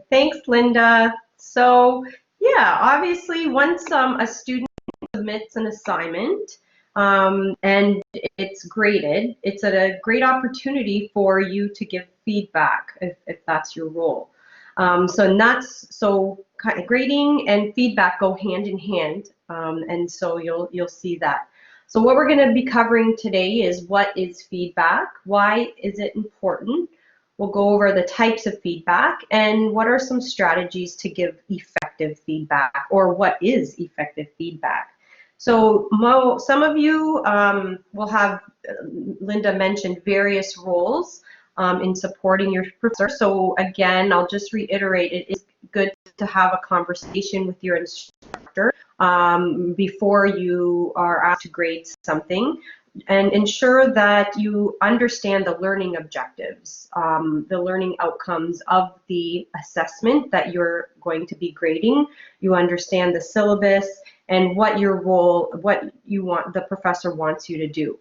Thanks, Linda. So yeah, obviously once a student submits an assignment and it's graded, it's a great opportunity for you to give feedback if that's your role. So grading and feedback go hand in hand, and so you'll see that. So what we're going to be covering today is what is feedback, why is it important. We'll go over the types of feedback and what are some strategies to give effective feedback, or what is effective feedback. So some of you will have, Linda mentioned, various roles in supporting your professor. So again, I'll just reiterate, it is good to have a conversation with your instructor before you are asked to grade something, and ensure that you understand the learning objectives, the learning outcomes of the assessment that you're going to be grading. You understand the syllabus and what your role, what you want, the professor wants you to do.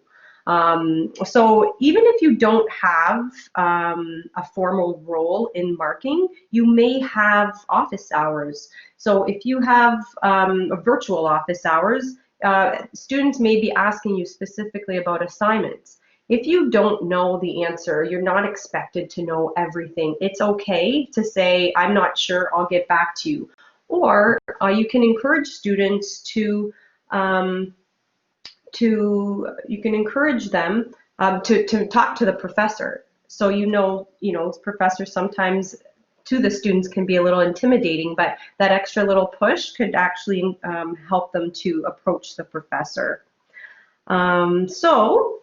So even if you don't have a formal role in marking, you may have office hours. So if you have virtual office hours, students may be asking you specifically about assignments. If you don't know the answer, you're not expected to know everything. It's okay to say, I'm not sure, I'll get back to you. Or you can encourage students to you can encourage them to talk to the professor. So professors sometimes to the students can be a little intimidating, but that extra little push could actually help them to approach the professor. So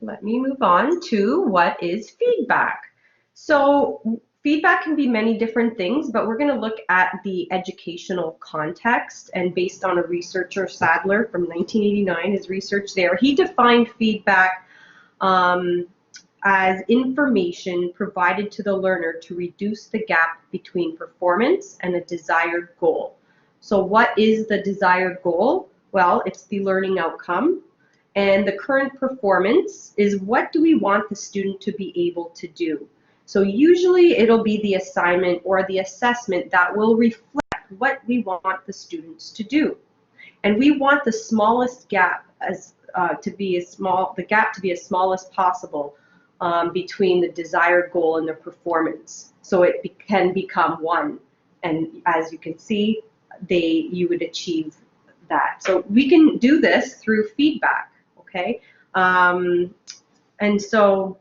let me move on to what is feedback. So feedback can be many different things, but we're going to look at the educational context, and based on a researcher, Sadler, from 1989, his research there, he defined feedback as information provided to the learner to reduce the gap between performance and a desired goal. So what is the desired goal? Well, it's the learning outcome. And the current performance is, what do we want the student to be able to do? So usually it'll be the assignment or the assessment that will reflect what we want the students to do. And we want the smallest gap to be as small as possible between the desired goal and the performance. So it can become one. And as you can see, you would achieve that. So we can do this through feedback. Okay, and so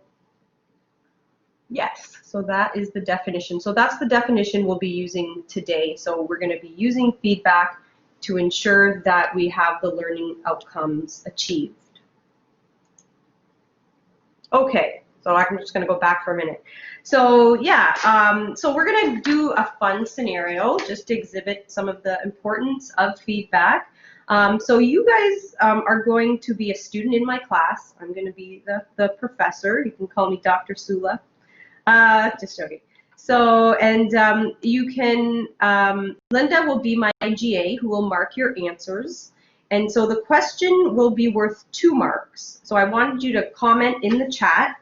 yes, so that is the definition. So that's the definition we'll be using today. So we're going to be using feedback to ensure that we have the learning outcomes achieved. Okay, so I'm just going to go back for a minute. So yeah, so we're going to do a fun scenario just to exhibit some of the importance of feedback. So you guys are going to be a student in my class. I'm going to be the professor. You can call me Dr. Sula. Just joking. So, and you can, Linda will be my GA who will mark your answers. And so the question will be worth 2 marks. So I wanted you to comment in the chat.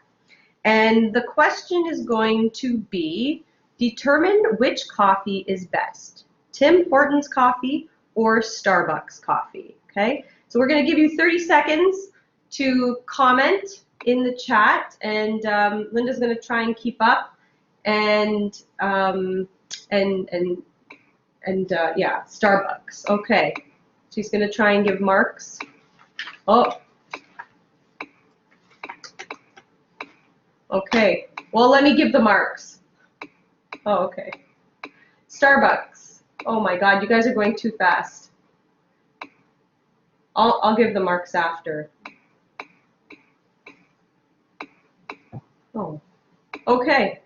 And the question is going to be, determine which coffee is best, Tim Hortons coffee or Starbucks coffee. Okay, so we're going to give you 30 seconds to comment in the chat, and Linda's going to try and keep up, and yeah, Starbucks. Okay, she's going to try and give marks. Oh, okay. Well, let me give the marks. Oh, okay. Starbucks. Oh my God, you guys are going too fast. I'll give the marks after. Oh, okay.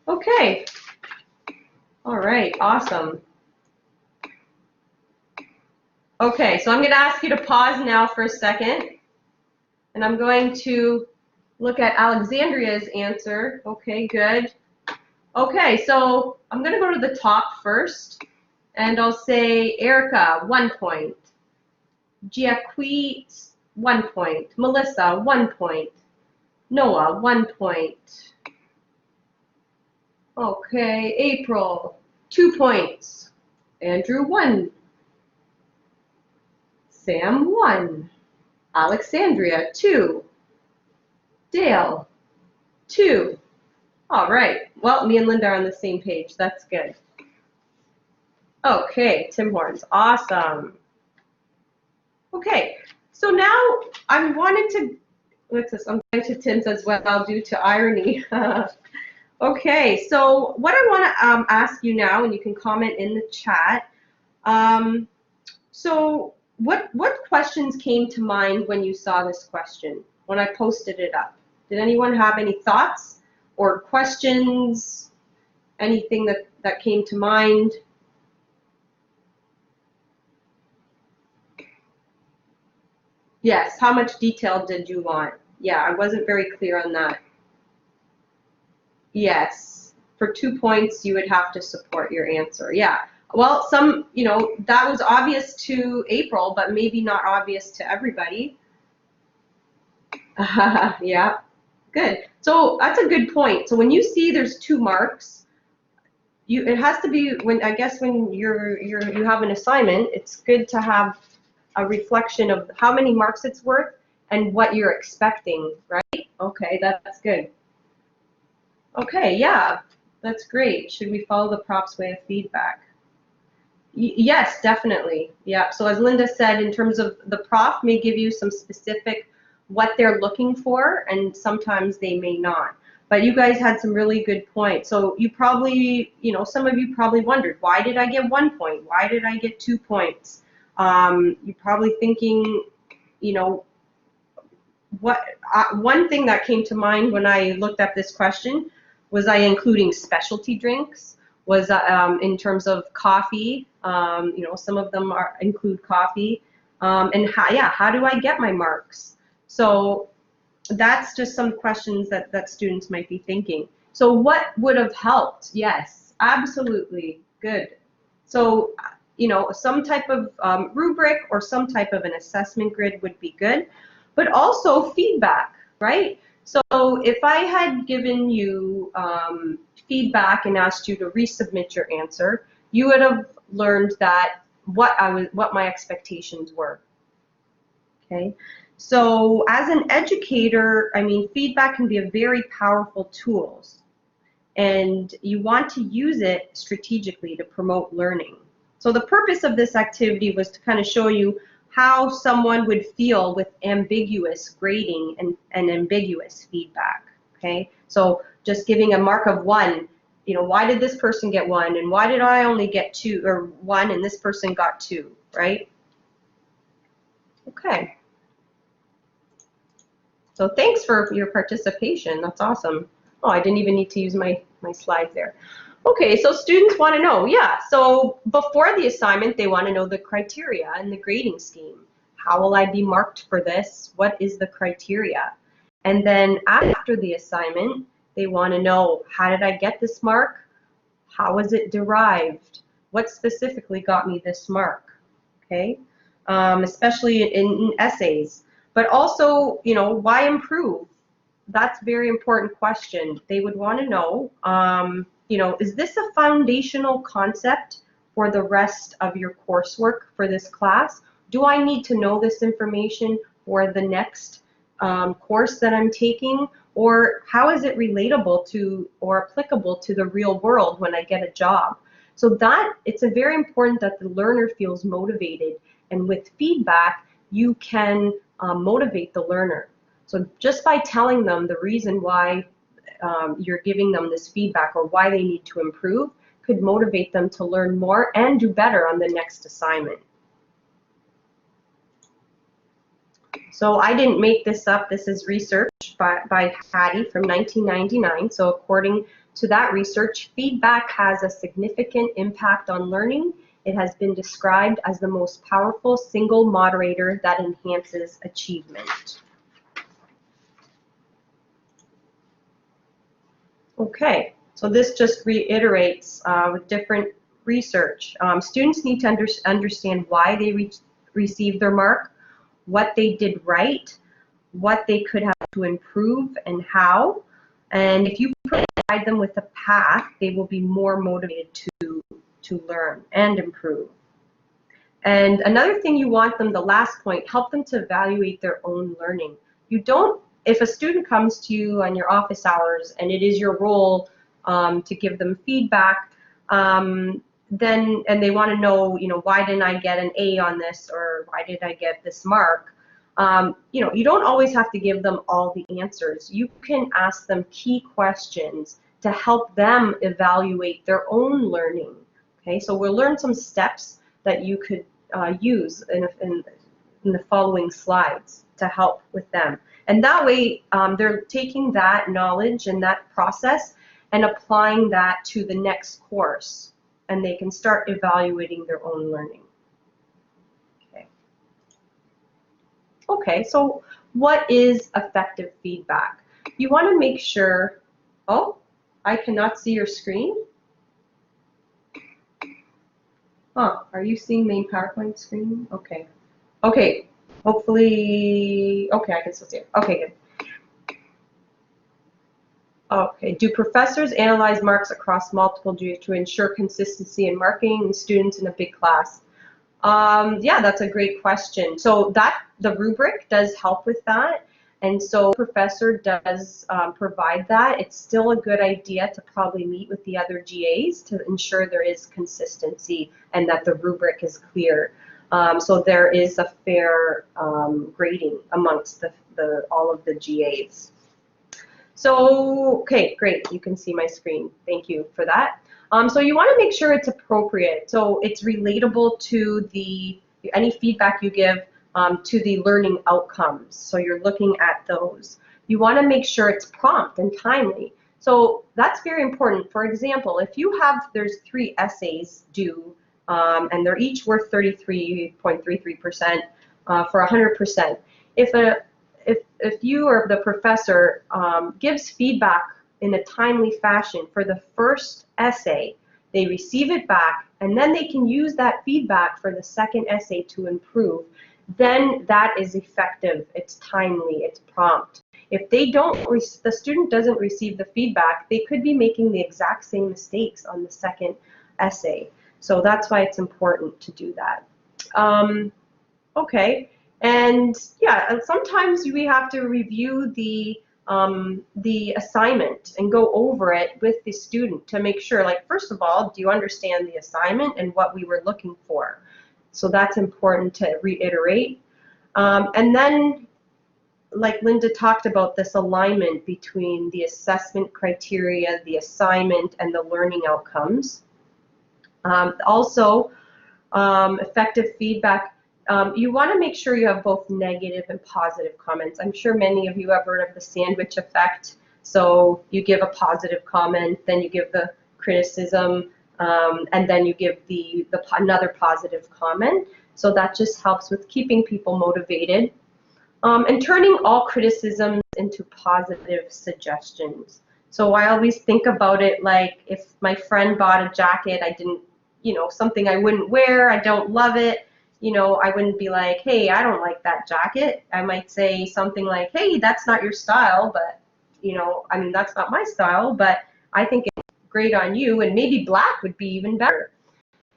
Okay. All right, awesome. Okay, so I'm going to ask you to pause now for a second, and I'm going to look at Alexandria's answer. Okay, good. Okay, so I'm going to go to the top first, and I'll say Erica, 1 point. Giacqui, 1 point. Melissa, 1 point. Noah, 1 point. Okay, April, 2 points. Andrew, 1. Sam, 1. Alexandria, 2. Dale, 2. All right. Well, me and Linda are on the same page. That's good. Okay, Tim Hortons. Awesome. Okay, so now I wanted to, what's this? I'm going to Tim's as well due to irony. Okay, so what I want to ask you now, and you can comment in the chat, so what questions came to mind when you saw this question, when I posted it up? Did anyone have any thoughts or questions, anything that came to mind? Yes, how much detail did you want? Yeah, I wasn't very clear on that. Yes, for 2 points you would have to support your answer. Yeah, Well, that was obvious to April, but maybe not obvious to everybody. Yeah, good. So that's a good point. So when you see there's 2 marks, it has to be I guess when you have an assignment, it's good to have a reflection of how many marks it's worth and what you're expecting, right? Okay, that's good. Okay, yeah, that's great. Should we follow the prop's way of feedback? Yes, definitely. Yeah. So as Linda said, in terms of the prof may give you some specific what they're looking for, and sometimes they may not. But you guys had some really good points. So you probably, some of you probably wondered, why did I get 1 point? Why did I get 2 points? You're probably thinking, you know, one thing that came to mind when I looked at this question was I including specialty drinks, was in terms of coffee, some of them include coffee, and how do I get my marks? So that's just some questions that students might be thinking. So what would have helped? Yes, absolutely, good. So, some type of rubric or some type of an assessment grid would be good, but also feedback, right? So if I had given you feedback and asked you to resubmit your answer, you would have learned that what my expectations were. Okay, so as an educator, I mean, feedback can be a very powerful tool, and you want to use it strategically to promote learning. So the purpose of this activity was to kind of show you how someone would feel with ambiguous grading and ambiguous feedback. Okay, so just giving a mark of 1, why did this person get 1 and why did I only get 2, or 1 and this person got 2, right? Okay. So thanks for your participation. That's awesome. Oh, I didn't even need to use my slides there. Okay, so students want to know, yeah, so before the assignment, they want to know the criteria and the grading scheme. How will I be marked for this? What is the criteria? And then after the assignment, they want to know, how did I get this mark? How was it derived? What specifically got me this mark? Okay, especially in essays. But also, why improve? That's a very important question. They would want to know, is this a foundational concept for the rest of your coursework for this class? Do I need to know this information for the next course that I'm taking? Or how is it relatable to or applicable to the real world when I get a job? So it's very important that the learner feels motivated, and with feedback, you can motivate the learner. So just by telling them the reason why you're giving them this feedback or why they need to improve could motivate them to learn more and do better on the next assignment. So I didn't make this up. This is research by Hattie from 1999. So according to that research, feedback has a significant impact on learning. It has been described as the most powerful single moderator that enhances achievement. Okay, so this just reiterates with different research. Students need to understand why they received their mark, what they did right, what they could have to improve, and how. And if you provide them with a path, they will be more motivated to learn and improve. And another thing you want them, the last point, help them to evaluate their own learning. If a student comes to you on your office hours and it is your role to give them feedback, and they want to know, why didn't I get an A on this, or why did I get this mark? You don't always have to give them all the answers. You can ask them key questions to help them evaluate their own learning. Okay, so we'll learn some steps that you could use in the following slides to help with them. And that way, they're taking that knowledge and that process and applying that to the next course, and they can start evaluating their own learning. Okay, so what is effective feedback? You want to make sure, oh, I cannot see your screen. Huh, are you seeing main PowerPoint screen? Okay. Okay, hopefully, okay, I can still see it. Okay, good. Okay, do professors analyze marks across multiple GAs to ensure consistency in marking and students in a big class? Yeah, that's a great question. So the rubric does help with that. And so professor does provide that. It's still a good idea to probably meet with the other GAs to ensure there is consistency and that the rubric is clear. So there is a fair grading amongst all of the GAs. So, okay, great. You can see my screen. Thank you for that. So you want to make sure it's appropriate. So it's relatable to any feedback you give to the learning outcomes. So you're looking at those. You want to make sure it's prompt and timely. So that's very important. For example, if there's 3 essays due, and they're each worth 33.33% for 100%. If you or the professor gives feedback in a timely fashion for the first essay, they receive it back, and then they can use that feedback for the second essay to improve, then that is effective, it's timely, it's prompt. If the student doesn't receive the feedback, they could be making the exact same mistakes on the second essay. So that's why it's important to do that. Okay. And yeah, sometimes we have to review the assignment and go over it with the student to make sure, like, first of all, do you understand the assignment and what we were looking for? So that's important to reiterate. And then, like Linda talked about, this alignment between the assessment criteria, the assignment, and the learning outcomes. Also, effective feedback. You want to make sure you have both negative and positive comments. I'm sure many of you have heard of the sandwich effect. So you give a positive comment, then you give the criticism, and then you give another positive comment. So that just helps with keeping people motivated. And turning all criticisms into positive suggestions. So I always think about it like, if my friend bought a jacket I didn't, something I wouldn't wear, I don't love it, I wouldn't be like, hey, I don't like that jacket. I might say something like, hey, that's not your style, but, I mean, that's not my style, but I think it's great on you, and maybe black would be even better.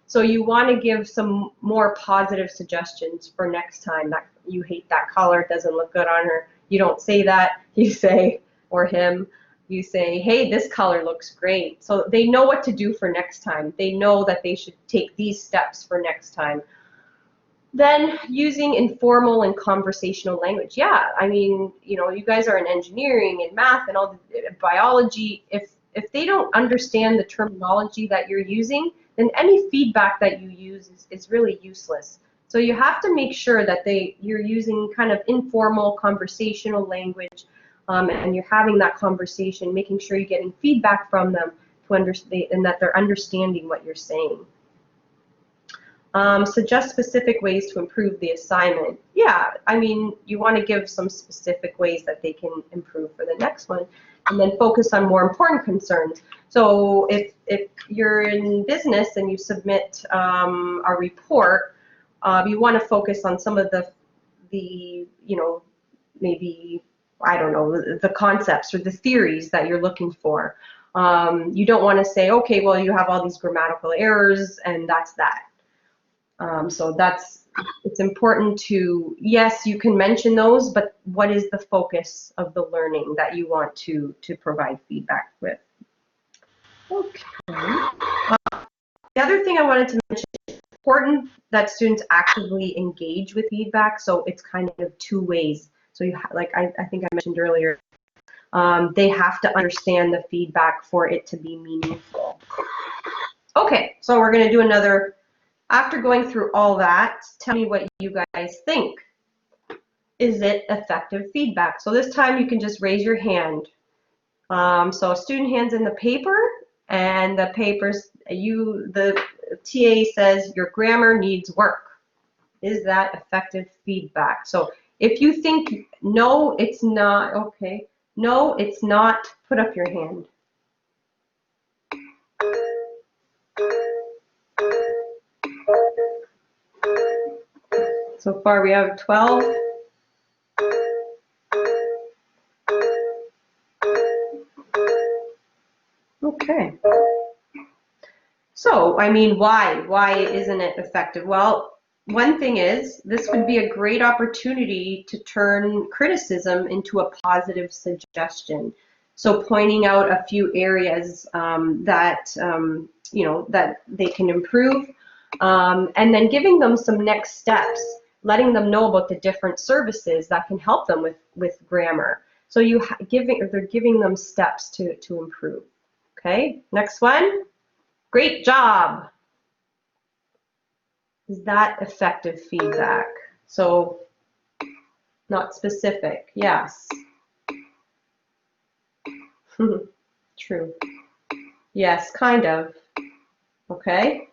So you want to give some more positive suggestions for next time. That you hate that color, it doesn't look good on her. You don't say that. You say, or him, you say, hey, this color looks great. So they know what to do for next time. They know that they should take these steps for next time. Then using informal and conversational language. Yeah, I mean, you guys are in engineering and math and all the biology. If they don't understand the terminology that you're using, then any feedback that you use is really useless. So you have to make sure that you're using kind of informal conversational language, and you're having that conversation, making sure you're getting feedback from them to understand, and that they're understanding what you're saying. Suggest specific ways to improve the assignment. Yeah, I mean, you want to give some specific ways that they can improve for the next one, and then focus on more important concerns. So if you're in business and you submit a report, you want to focus on some of the maybe, I don't know, the concepts or the theories that you're looking for. You don't want to say, okay, well, you have all these grammatical errors and that's that. So it's important to, yes, you can mention those, but what is the focus of the learning that you want to provide feedback with? Okay. The other thing I wanted to mention, it's important that students actively engage with feedback, so it's kind of 2 ways. So like I think I mentioned earlier, they have to understand the feedback for it to be meaningful. Okay, so we're going to do another. After going through all that, tell me what you guys think. Is it effective feedback? So this time you can just raise your hand. So a student hands in the paper, and the the TA says your grammar needs work. Is that effective feedback? So if you think no, it's not, okay, no, it's not, put up your hand. So far we have 12. Okay. So, I mean, why? Why isn't it effective? Well, one thing is, this would be a great opportunity to turn criticism into a positive suggestion. So pointing out a few areas that, that they can improve, and then giving them some next steps, letting them know about the different services that can help them with grammar. So they're giving them steps to improve. Okay, next one. Great job. Is that effective feedback? So, not specific. Yes. True. Yes, kind of. Okay.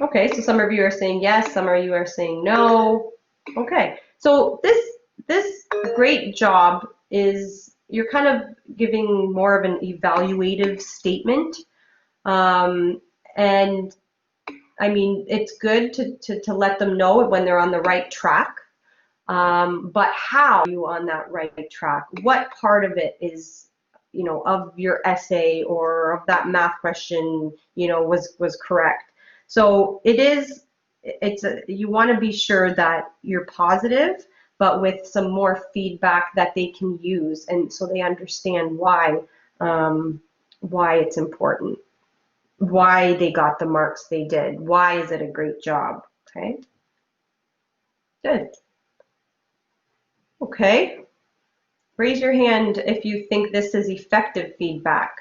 Okay, so some of you are saying yes, some of you are saying no. Okay, so this great job is, you're kind of giving more of an evaluative statement. And I mean, it's good to let them know when they're on the right track. But how are you on that right track? What part of it is, of your essay or of that math question, was correct? So you want to be sure that you're positive, but with some more feedback that they can use, and so they understand why it's important, why they got the marks they did, why is it a great job. Okay, good. Okay, raise your hand if you think this is effective feedback.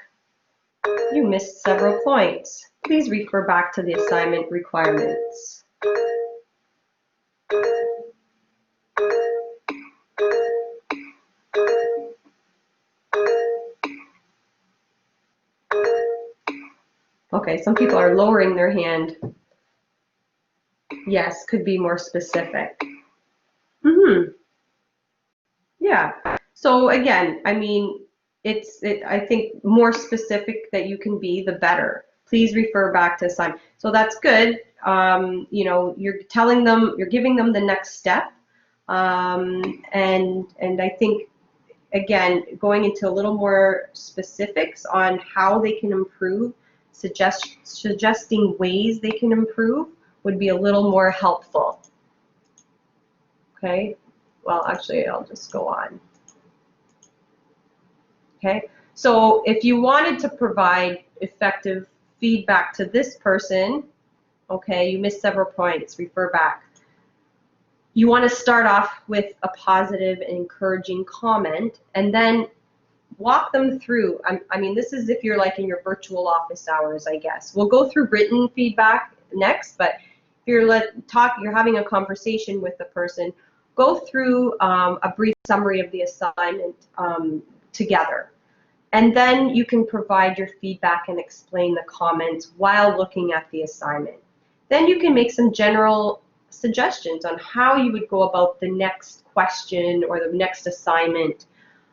You missed several points. Please refer back to the assignment requirements. Okay, some people are lowering their hand. Yes, could be more specific. Yeah. So again, I mean, I think more specific that you can be, the better. Please refer back to assignment. So that's good. You're telling them, you're giving them the next step. And I think, again, going into a little more specifics on how they can improve, suggesting ways they can improve would be a little more helpful. Okay, well, actually, I'll just go on. Okay, so if you wanted to provide effective feedback to this person, okay, you missed several points, refer back. You want to start off with a positive and encouraging comment, and then walk them through. I mean, this is if you're like in your virtual office hours, I guess. We'll go through written feedback next, but if you're having a conversation with the person, go through a brief summary of the assignment together. And then you can provide your feedback and explain the comments while looking at the assignment. Then you can make some general suggestions on how you would go about the next question or the next assignment.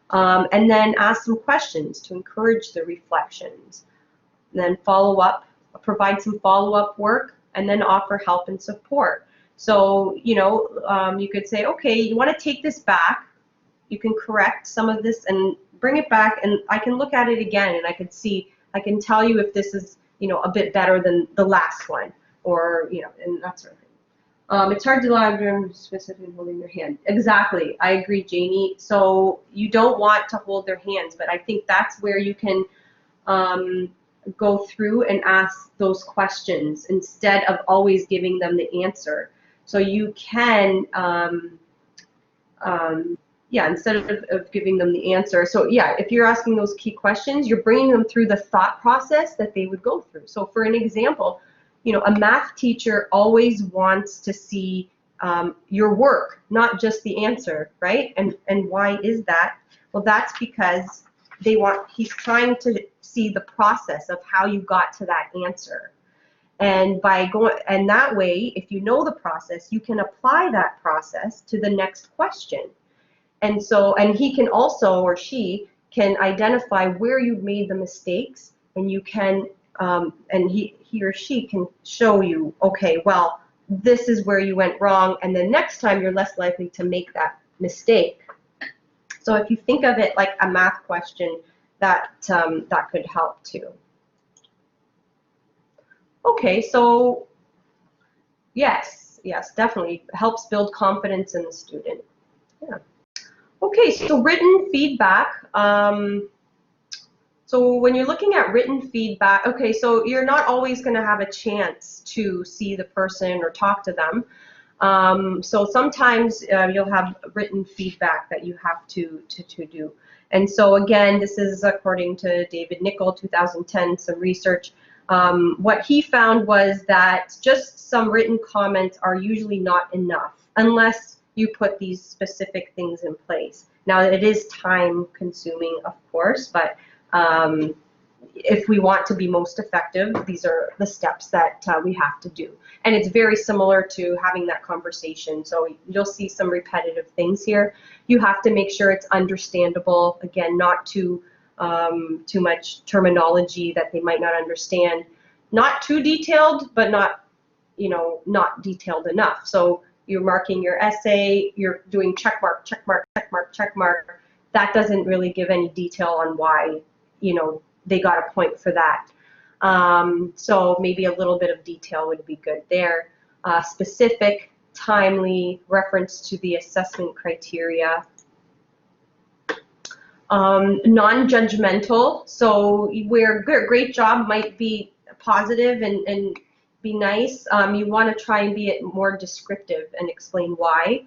And then ask some questions to encourage the reflections. And then follow up, provide some follow-up work, and then offer help and support. So, you could say, okay, you want to take this back. You can correct some of this and bring it back, and I can look at it again, and I can tell you if this is, a bit better than the last one, or, and that sort of thing. It's hard to log in specifically holding their hand. Exactly, I agree, Janie. So you don't want to hold their hands, but I think that's where you can go through and ask those questions instead of always giving them the answer. So you can, instead of giving them the answer. So yeah, if you're asking those key questions, you're bringing them through the thought process that they would go through. So for an example, a math teacher always wants to see your work, not just the answer, right? And why is that? Well, that's because he's trying to see the process of how you got to that answer. And that way, if you know the process, you can apply that process to the next question. And he can also, or she can identify where you've made the mistakes, and you can, and he or she can show you, okay, well, this is where you went wrong, and then next time you're less likely to make that mistake. So if you think of it like a math question, that could help too. Okay, so yes, definitely helps build confidence in the student. Yeah. Okay, so written feedback. So when you're looking at written feedback, okay, so you're not always going to have a chance to see the person or talk to them. So sometimes you'll have written feedback that you have to do. And so again, this is according to David Nickel, 2010, some research. What he found was that just some written comments are usually not enough unless you put these specific things in place. Now, it is time consuming, of course, but if we want to be most effective, these are the steps that we have to do. And it's very similar to having that conversation. So you'll see some repetitive things here. You have to make sure it's understandable. Again, not too much terminology that they might not understand. Not too detailed, but not, not detailed enough. So you're marking your essay, you're doing check mark, check mark, check mark, check mark. That doesn't really give any detail on why, they got a point for that. So maybe a little bit of detail would be good there. Specific, timely, reference to the assessment criteria. Non-judgmental, so where great job might be positive and be nice, you want to try and be more descriptive and explain why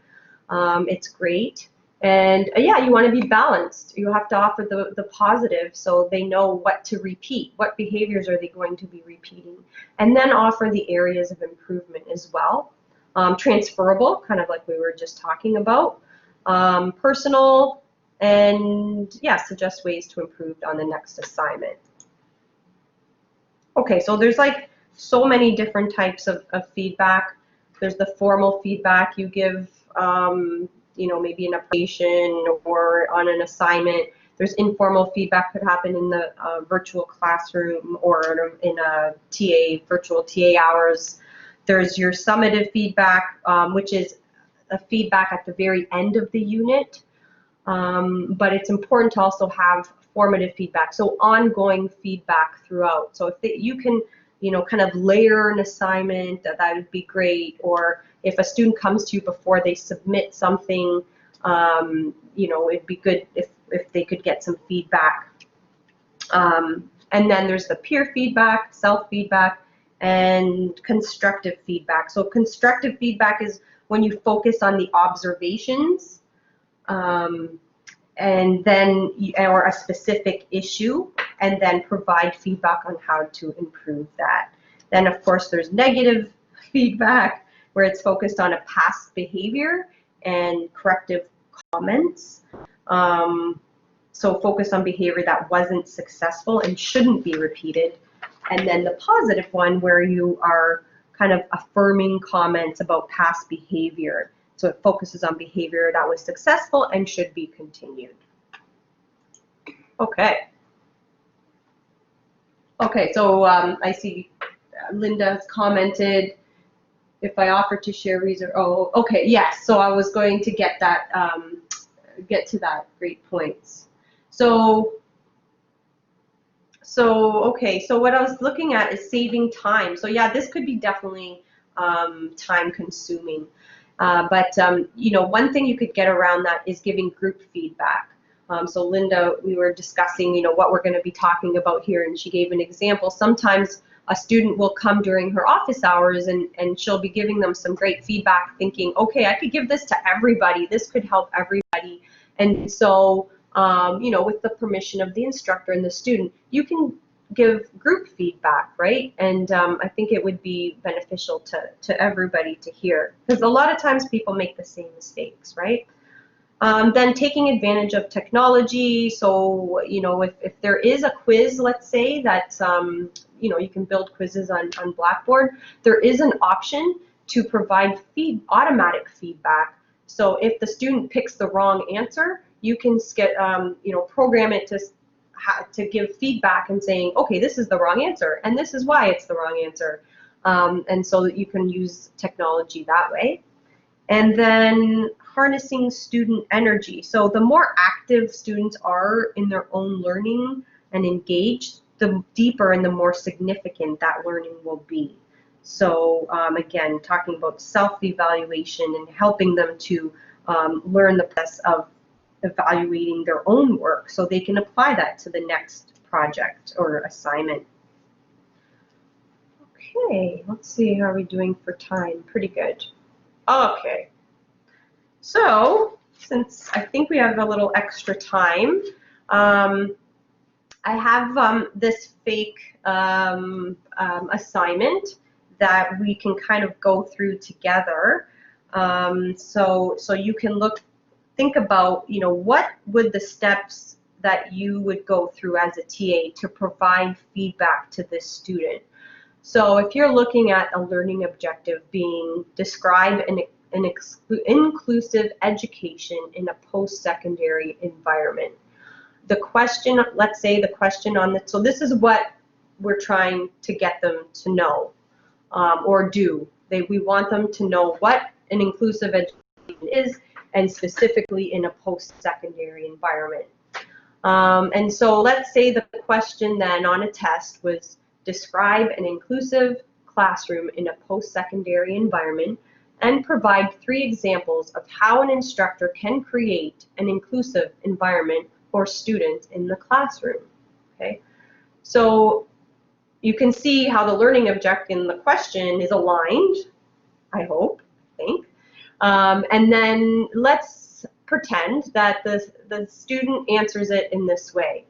it's great. And yeah, you want to be balanced. You have to offer the positive so they know what to repeat. What behaviors are they going to be repeating? And then offer the areas of improvement as well. Transferable, kind of like we were just talking about. Personal, and yeah, suggest ways to improve on the next assignment. Okay, so there's like so many different types of feedback. There's the formal feedback you give, maybe an application or on an assignment. There's informal feedback could happen in the virtual classroom or in a virtual TA hours. There's your summative feedback, which is a feedback at the very end of the unit. But it's important to also have formative feedback, so ongoing feedback throughout. So if you can, kind of layer an assignment, that would be great. Or if a student comes to you before they submit something, it'd be good if they could get some feedback. And then there's the peer feedback, self-feedback, and constructive feedback. So constructive feedback is when you focus on the observations, and then, or a specific issue, and then provide feedback on how to improve that. Then, of course, there's negative feedback, where it's focused on a past behavior and corrective comments. So focus on behavior that wasn't successful and shouldn't be repeated. And then the positive one, where you are kind of affirming comments about past behavior. So it focuses on behavior that was successful and should be continued. Okay. Okay, so I see Linda's commented, if I offer to share research. Oh, okay, yes. So I was going to get that, get to that. Great points. So okay. So what I was looking at is saving time. So yeah, this could be definitely time consuming. But one thing you could get around that is giving group feedback. So Linda, we were discussing, what we're going to be talking about here, and she gave an example. Sometimes a student will come during her office hours and she'll be giving them some great feedback, thinking, okay, I could give this to everybody. This could help everybody. And so, with the permission of the instructor and the student, you can give group feedback, right? And I think it would be beneficial to everybody to hear, because a lot of times people make the same mistakes, right? Then taking advantage of technology. So, if there is a quiz, let's say that, you can build quizzes on Blackboard, there is an option to provide automatic feedback. So if the student picks the wrong answer, you can program it to give feedback and saying, okay, this is the wrong answer, and this is why it's the wrong answer. and so that you can use technology that way. And then harnessing student energy. So the more active students are in their own learning and engaged, the deeper and the more significant that learning will be. So again, talking about self-evaluation and helping them to learn the process of evaluating their own work so they can apply that to the next project or assignment. Okay, let's see how are we doing for time. Pretty good. Okay, so since I think we have a little extra time, I have this fake assignment that we can kind of go through together. So you can think about, what would the steps that you would go through as a TA to provide feedback to this student. So if you're looking at a learning objective being describe an inclusive education in a post-secondary environment. The question, let's say the question on the, so this is what we're trying to get them to know or do. We want them to know what an inclusive education is, and specifically in a post-secondary environment. And so let's say the question then on a test was describe an inclusive classroom in a post-secondary environment and provide 3 examples of how an instructor can create an inclusive environment for students in the classroom. Okay, so you can see how the learning objective in the question is aligned, I hope, I think. And then let's pretend that the student answers it in this way.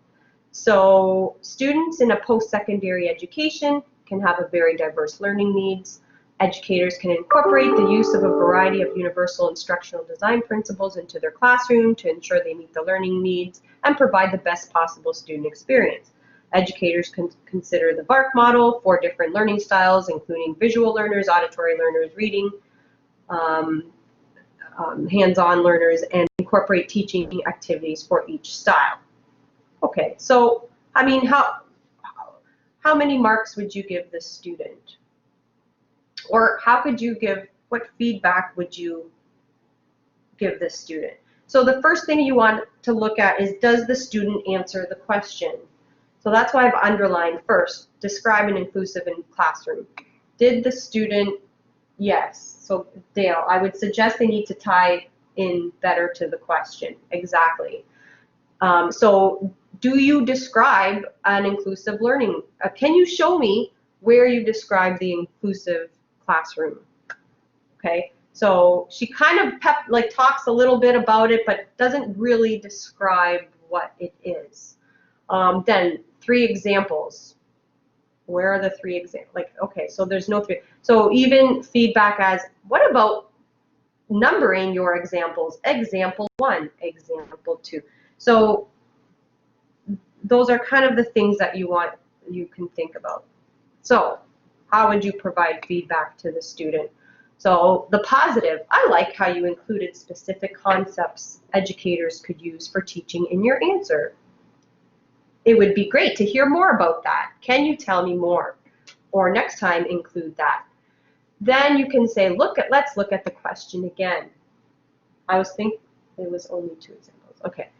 So students in a post-secondary education can have a very diverse learning needs. Educators can incorporate the use of a variety of universal instructional design principles into their classroom to ensure they meet the learning needs and provide the best possible student experience. Educators can consider the BARC model for different learning styles, including visual learners, auditory learners, reading, hands-on learners, and incorporate teaching activities for each style. Okay, so I mean, how many marks would you give this student? Or how could you what feedback would you give this student? So the first thing you want to look at is, does the student answer the question? So that's why I've underlined first, describe an inclusive classroom. Did the student, yes. So Dale, I would suggest they need to tie in better to the question, exactly. So do you describe an inclusive learning? Can you show me where you describe the inclusive classroom? Okay, so she kind of talks a little bit about it, but doesn't really describe what it is. Then 3 examples. Where are the 3 examples? Okay, so there's no 3. So even feedback as, what about numbering your examples? Example 1, example 2. So those are kind of the things that you can think about. So how would you provide feedback to the student? So the positive, I like how you included specific concepts educators could use for teaching in your answer. It would be great to hear more about that. Can you tell me more? Or next time include that. Then you can say, let's look at the question again. I was thinking it was only 2 examples. Okay.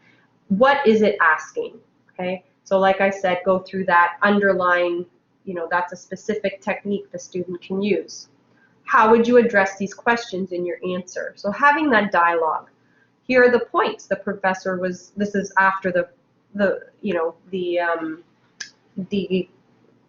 What is it asking? Okay. So like I said, go through that, underline, that's a specific technique the student can use. How would you address these questions in your answer? So having that dialogue. Here are the points the professor was, this is after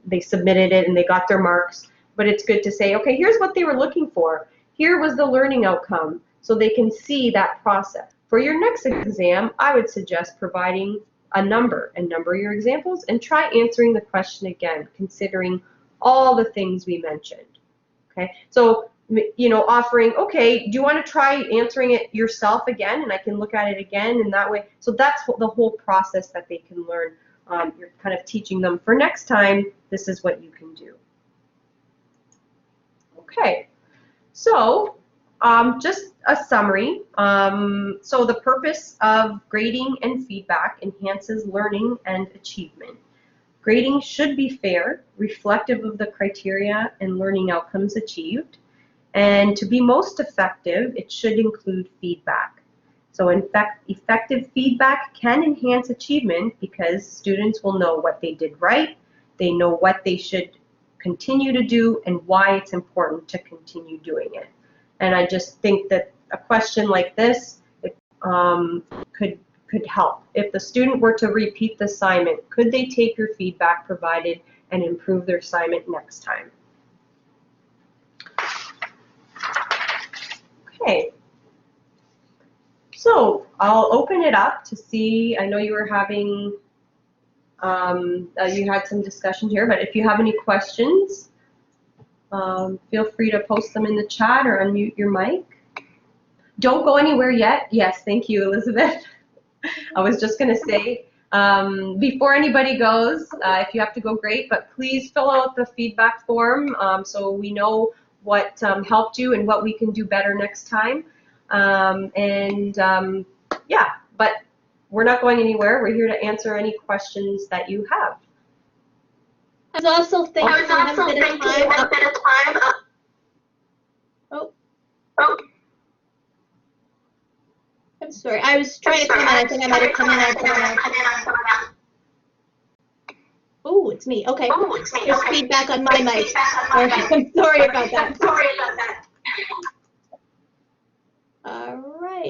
they submitted it and they got their marks, but it's good to say, okay, here's what they were looking for. Here was the learning outcome, so they can see that process. For your next exam, I would suggest providing a number and number your examples and try answering the question again, considering all the things we mentioned. Okay, so offering, okay, do you want to try answering it yourself again, and I can look at it again, and that way, so that's the whole process that they can learn. You're kind of teaching them for next time, this is what you can do. Okay, so just a summary. So the purpose of grading and feedback enhances learning and achievement. Grading should be fair, reflective of the criteria and learning outcomes achieved. And to be most effective, it should include feedback. So in fact, effective feedback can enhance achievement because students will know what they did right, they know what they should continue to do, and why it's important to continue doing it. And I just think that a question like this could help. If the student were to repeat the assignment, could they take your feedback provided and improve their assignment next time? Okay. So I'll open it up to see. I know you were having, you had some discussion here, but if you have any questions, feel free to post them in the chat or unmute your mic. Don't go anywhere yet. Yes, thank you, Elizabeth. I was just going to say, before anybody goes, if you have to go, great, but please fill out the feedback form so we know what helped you and what we can do better next time. Yeah, but we're not going anywhere. We're here to answer any questions that you have. I was also thinking we have a bit of time. Oh. I'm sorry. I was trying to come in. I think I might have come in on someone else. Oh, it's me. Okay. There's feedback on my mic. I'm sorry about that. All right.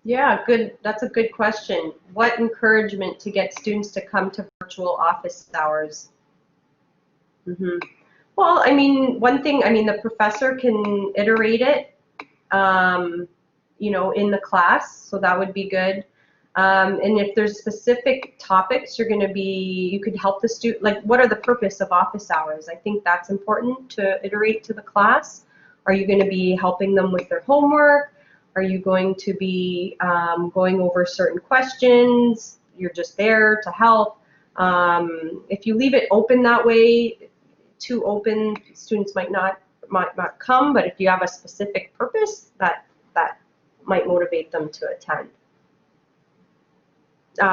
Yeah, good. That's a good question. What encouragement to get students to come to virtual office hours? Well, I mean, one thing, the professor can iterate it, you know, in the class, so that would be good. And if there's specific topics you could help the student, like what are the purpose of office hours? I think that's important to iterate to the class. Are you going to be helping them with their homework? Are you going to be going over certain questions? You're just there to help. If you leave it open that way, too open, students might not come, but if you have a specific purpose, that might motivate them to attend.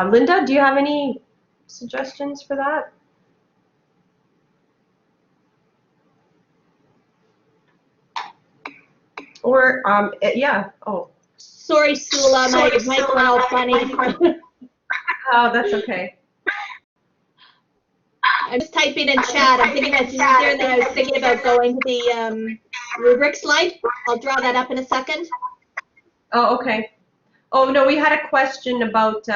Linda, do you have any suggestions for that? Or, yeah, oh. Sorry, Sula, my mic went all funny. Oh, that's okay. I'm just typing in chat. I'm thinking that's easier, and then I was thinking about going to the rubric slide. I'll draw that up in a second. Oh, okay. Oh, no, we had a question about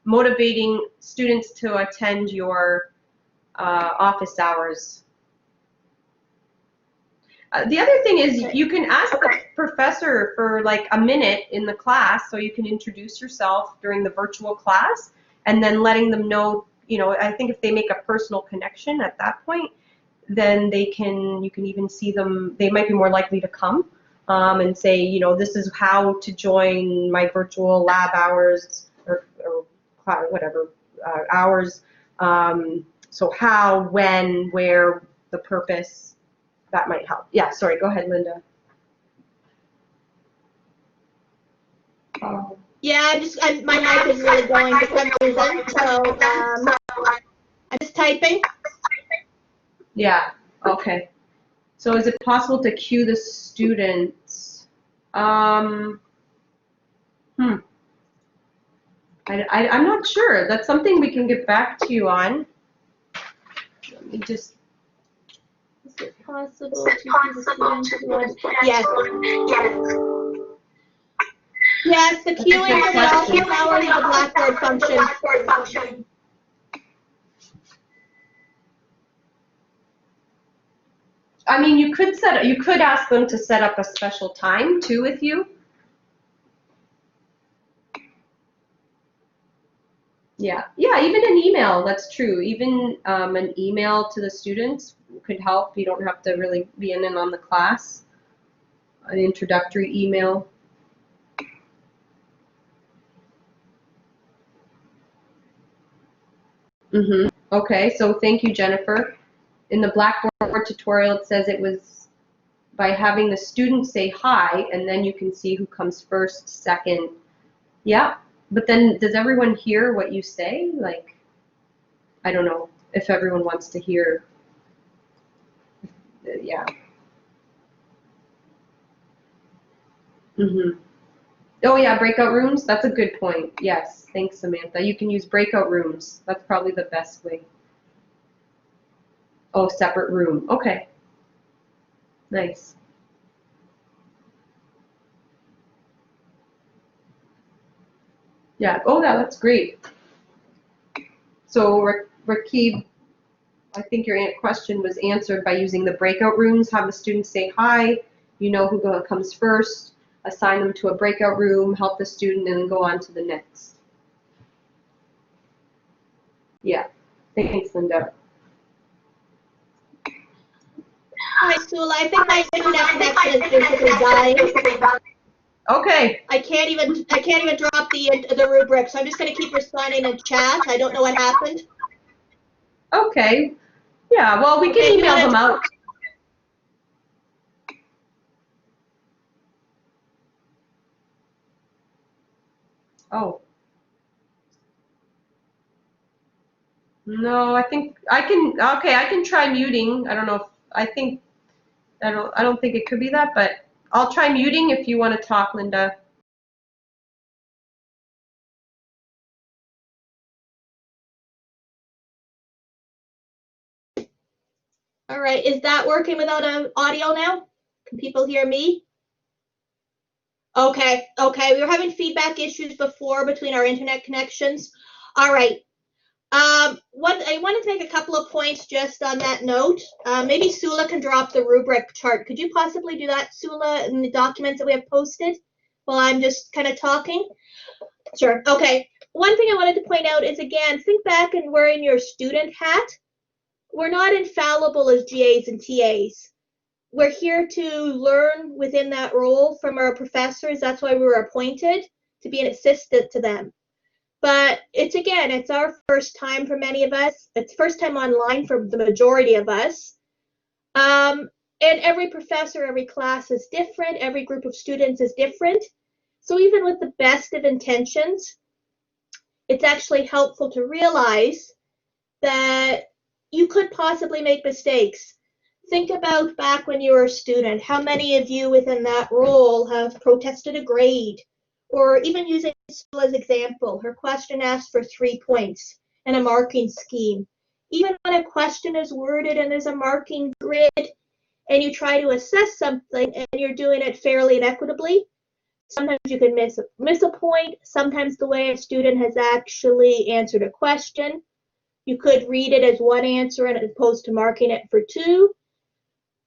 motivating students to attend your office hours. The other thing is you can ask the professor for like a minute in the class, so you can introduce yourself during the virtual class, and then letting them know, you know, I think if they make a personal connection at that point, then you can even see them, they might be more likely to come and say, you know, this is how to join my virtual lab hours or whatever hours. So how, when, where, the purpose. That might help. Yeah, sorry, go ahead, Linda. Yeah, my mic is really going for some reason, so I'm just typing. Yeah, okay. So is it possible to cue the students? I'm not sure. That's something we can get back to you on. Let me just... Is it possible to cue the students? Yes. Yes, the queuing for the office hours is a Blackboard function. I mean, you could ask them to set up a special time too with you. Yeah, even an email, that's true. Even an email to the students could help. You don't have to really be in and on the class. An introductory email. Okay, so thank you, Jennifer. In the Blackboard tutorial, it says it was by having the students say hi, and then you can see who comes first, second. Yeah, but then does everyone hear what you say? Like, I don't know if everyone wants to hear. Yeah. Oh yeah, breakout rooms. That's a good point. Yes, thanks, Samantha. You can use breakout rooms. That's probably the best way. Oh, separate room. Okay, nice. Yeah. Oh, that's great. So, Rakib, I think your question was answered by using the breakout rooms. Have the students say hi. You know who comes first. Assign them to a breakout room. Help the student, and then go on to the next. Yeah. Thanks, Linda. Hi, Sula. I think my internet connection is basically dying. Okay. I can't even drop the rubric, so I'm just gonna keep responding in chat. I don't know what happened. Okay. Yeah. Well, we can email them out. Oh. No, I think I can. Okay, I can try muting. I don't know if I don't think it could be that, but I'll try muting if you want to talk, Linda. All right, is that working without audio now? Can people hear me? Okay, we were having feedback issues before between our internet connections. All right. I want to make a couple of points just on that note. Maybe Sula can drop the rubric chart. Could you possibly do that, Sula, in the documents that we have posted while I'm just kind of talking? Sure. Okay. One thing I wanted to point out is, again, think back and wearing your student hat. We're not infallible as GAs and TAs. We're here to learn within that role from our professors. That's why we were appointed, to be an assistant to them. But it's our first time for many of us. It's first time online for the majority of us. And every professor, every class is different. Every group of students is different. So even with the best of intentions, it's actually helpful to realize that you could possibly make mistakes. Think about back when you were a student. How many of you within that role have protested a grade? Or even using Sula's example, her question asked for 3 points and a marking scheme. Even when a question is worded and there's a marking grid and you try to assess something and you're doing it fairly and equitably, sometimes you can miss a point. Sometimes the way a student has actually answered a question, you could read it as one answer as opposed to marking it for 2.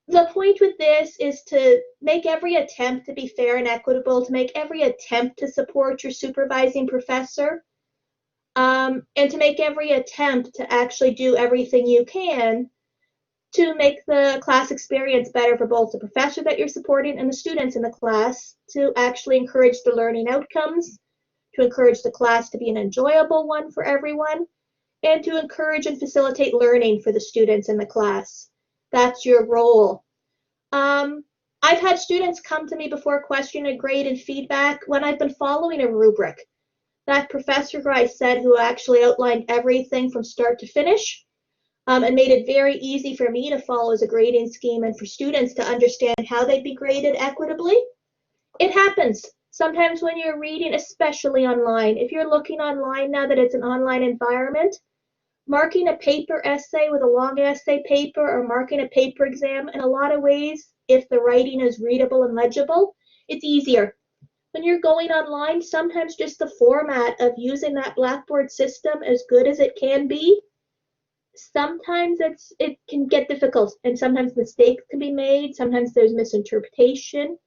The point with this is to make every attempt to be fair and equitable, to make every attempt to support your supervising professor, and to make every attempt to actually do everything you can to make the class experience better for both the professor that you're supporting and the students in the class, to actually encourage the learning outcomes, to encourage the class to be an enjoyable one for everyone, and to encourage and facilitate learning for the students in the class. That's your role. I've had students come to me before questioning a grade and feedback when I've been following a rubric. That professor who I said who actually outlined everything from start to finish, and made it very easy for me to follow as a grading scheme and for students to understand how they'd be graded equitably. It happens. Sometimes when you're reading, especially online, if you're looking online now that it's an online environment, marking a paper essay with a long essay paper or marking a paper exam, in a lot of ways, if the writing is readable and legible, it's easier. When you're going online, sometimes just the format of using that Blackboard system, as good as it can be, sometimes it can get difficult, and sometimes mistakes can be made. Sometimes there's misinterpretation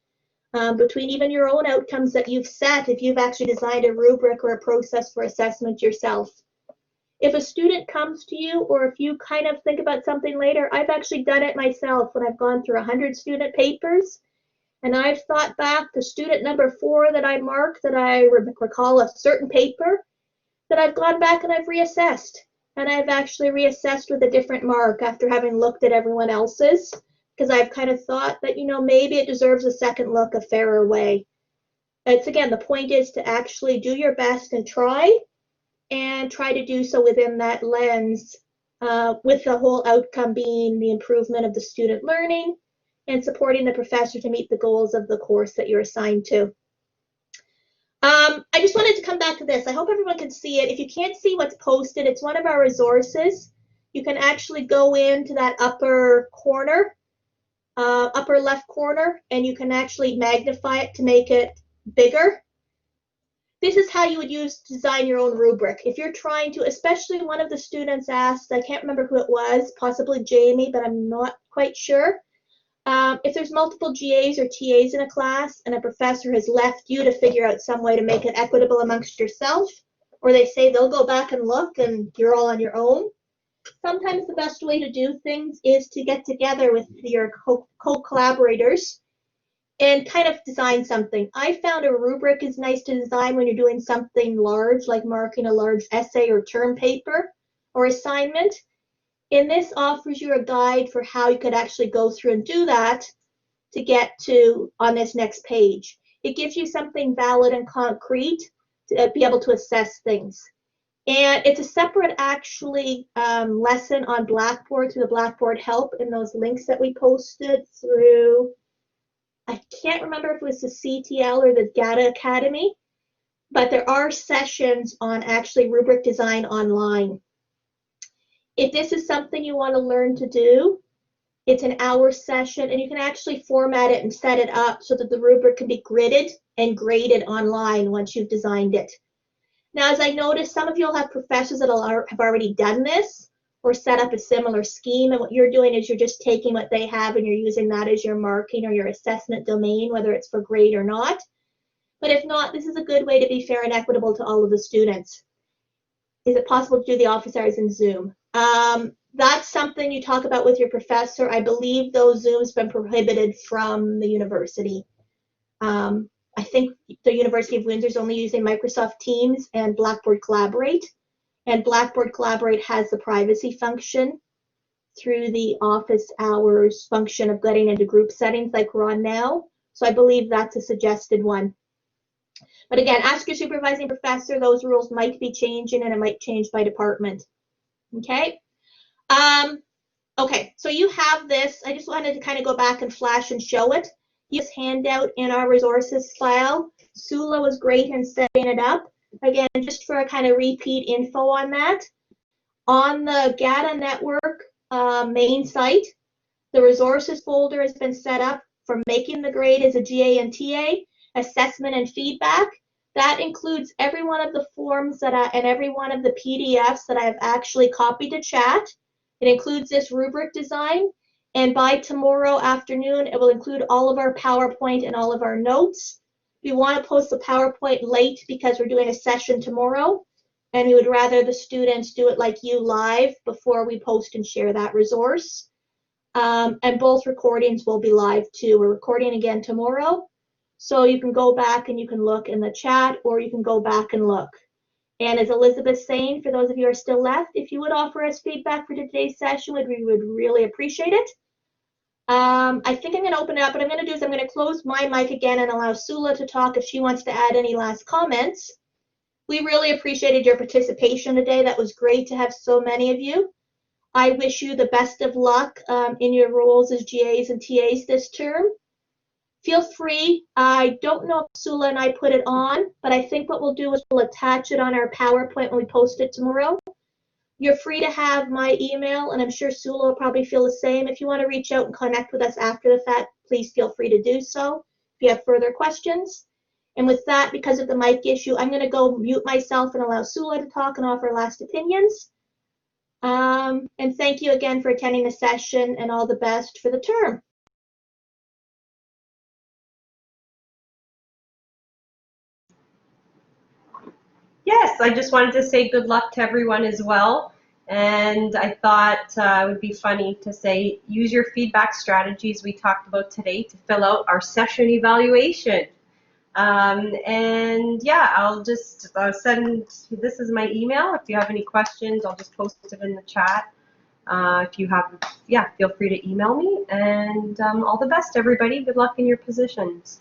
between even your own outcomes that you've set if you've actually designed a rubric or a process for assessment yourself. If a student comes to you, or if you kind of think about something later, I've actually done it myself when I've gone through 100 student papers, and I've thought back to student number 4 that I marked, that I recall a certain paper, that I've gone back and I've reassessed. And I've actually reassessed with a different mark after having looked at everyone else's, because I've kind of thought that, maybe it deserves a second look, a fairer way. It's, again, the point is to actually do your best and try to do so within that lens, with the whole outcome being the improvement of the student learning and supporting the professor to meet the goals of the course that you're assigned to. I just wanted to come back to this. I hope everyone can see it. If you can't see what's posted, it's one of our resources. You can actually go into that upper corner, upper left corner, and you can actually magnify it to make it bigger. This is how you would design your own rubric. If you're trying to, especially one of the students asked, I can't remember who it was, possibly Jamie, but I'm not quite sure. If there's multiple GAs or TAs in a class and a professor has left you to figure out some way to make it equitable amongst yourself, or they say they'll go back and look and you're all on your own, sometimes the best way to do things is to get together with your co-collaborators and kind of design something. I found a rubric is nice to design when you're doing something large, like marking a large essay or term paper or assignment. And this offers you a guide for how you could actually go through and do that to get to on this next page. It gives you something valid and concrete to be able to assess things. And it's a separate actually lesson on Blackboard through the Blackboard help in those links that we posted through, I can't remember if it was the CTL or the GATAcademy, but there are sessions on actually rubric design online. If this is something you want to learn to do, it's an hour session, and you can actually format it and set it up so that the rubric can be gridded and graded online once you've designed it. Now, as I noticed, some of you will have professors that have already done this or set up a similar scheme, and what you're doing is you're just taking what they have and you're using that as your marking or your assessment domain, whether it's for grade or not. But if not, this is a good way to be fair and equitable to all of the students. Is it possible to do the office hours in Zoom? That's something you talk about with your professor. I believe those Zooms have been prohibited from the university. I think the University of Windsor is only using Microsoft Teams and Blackboard Collaborate. And Blackboard Collaborate has the privacy function through the office hours function of getting into group settings like we're on now. So I believe that's a suggested one. But again, ask your supervising professor. Those rules might be changing, and it might change by department. Okay. Okay, so you have this. I just wanted to kind of go back and flash and show it. This handout in our resources file. Sula was great in setting it up. Again, just for a kind of repeat info on that. On the GATA network main site, the resources folder has been set up for making the grade as a GA and TA, assessment and feedback. That includes every one of the forms and every one of the PDFs that I've actually copied to chat. It includes this rubric design, and by tomorrow afternoon, it will include all of our PowerPoint and all of our notes. We want to post the PowerPoint late because we're doing a session tomorrow, and we would rather the students do it like you live before we post and share that resource. And both recordings will be live too. We're recording again tomorrow, so you can go back and you can look in the chat, or you can go back and look. And as Elizabeth's saying, for those of you who are still left, if you would offer us feedback for today's session, we would really appreciate it. I think I'm going to open it up. What I'm going to do is I'm going to close my mic again and allow Sula to talk if she wants to add any last comments. We really appreciated your participation today. That was great to have so many of you. I wish you the best of luck in your roles as GAs and TAs this term. Feel free. I don't know if Sula and I put it on, but I think what we'll do is we'll attach it on our PowerPoint when we post it tomorrow. You're free to have my email, and I'm sure Sula will probably feel the same. If you want to reach out and connect with us after the fact, please feel free to do so if you have further questions. And with that, because of the mic issue, I'm going to go mute myself and allow Sula to talk and offer last opinions. And thank you again for attending the session, and all the best for the term. Yes, I just wanted to say good luck to everyone as well. And I thought it would be funny to say, use your feedback strategies we talked about today to fill out our session evaluation. And yeah, I'll just send, this is my email. If you have any questions, I'll just post it in the chat. If you have, yeah, feel free to email me. And all the best, everybody. Good luck in your positions.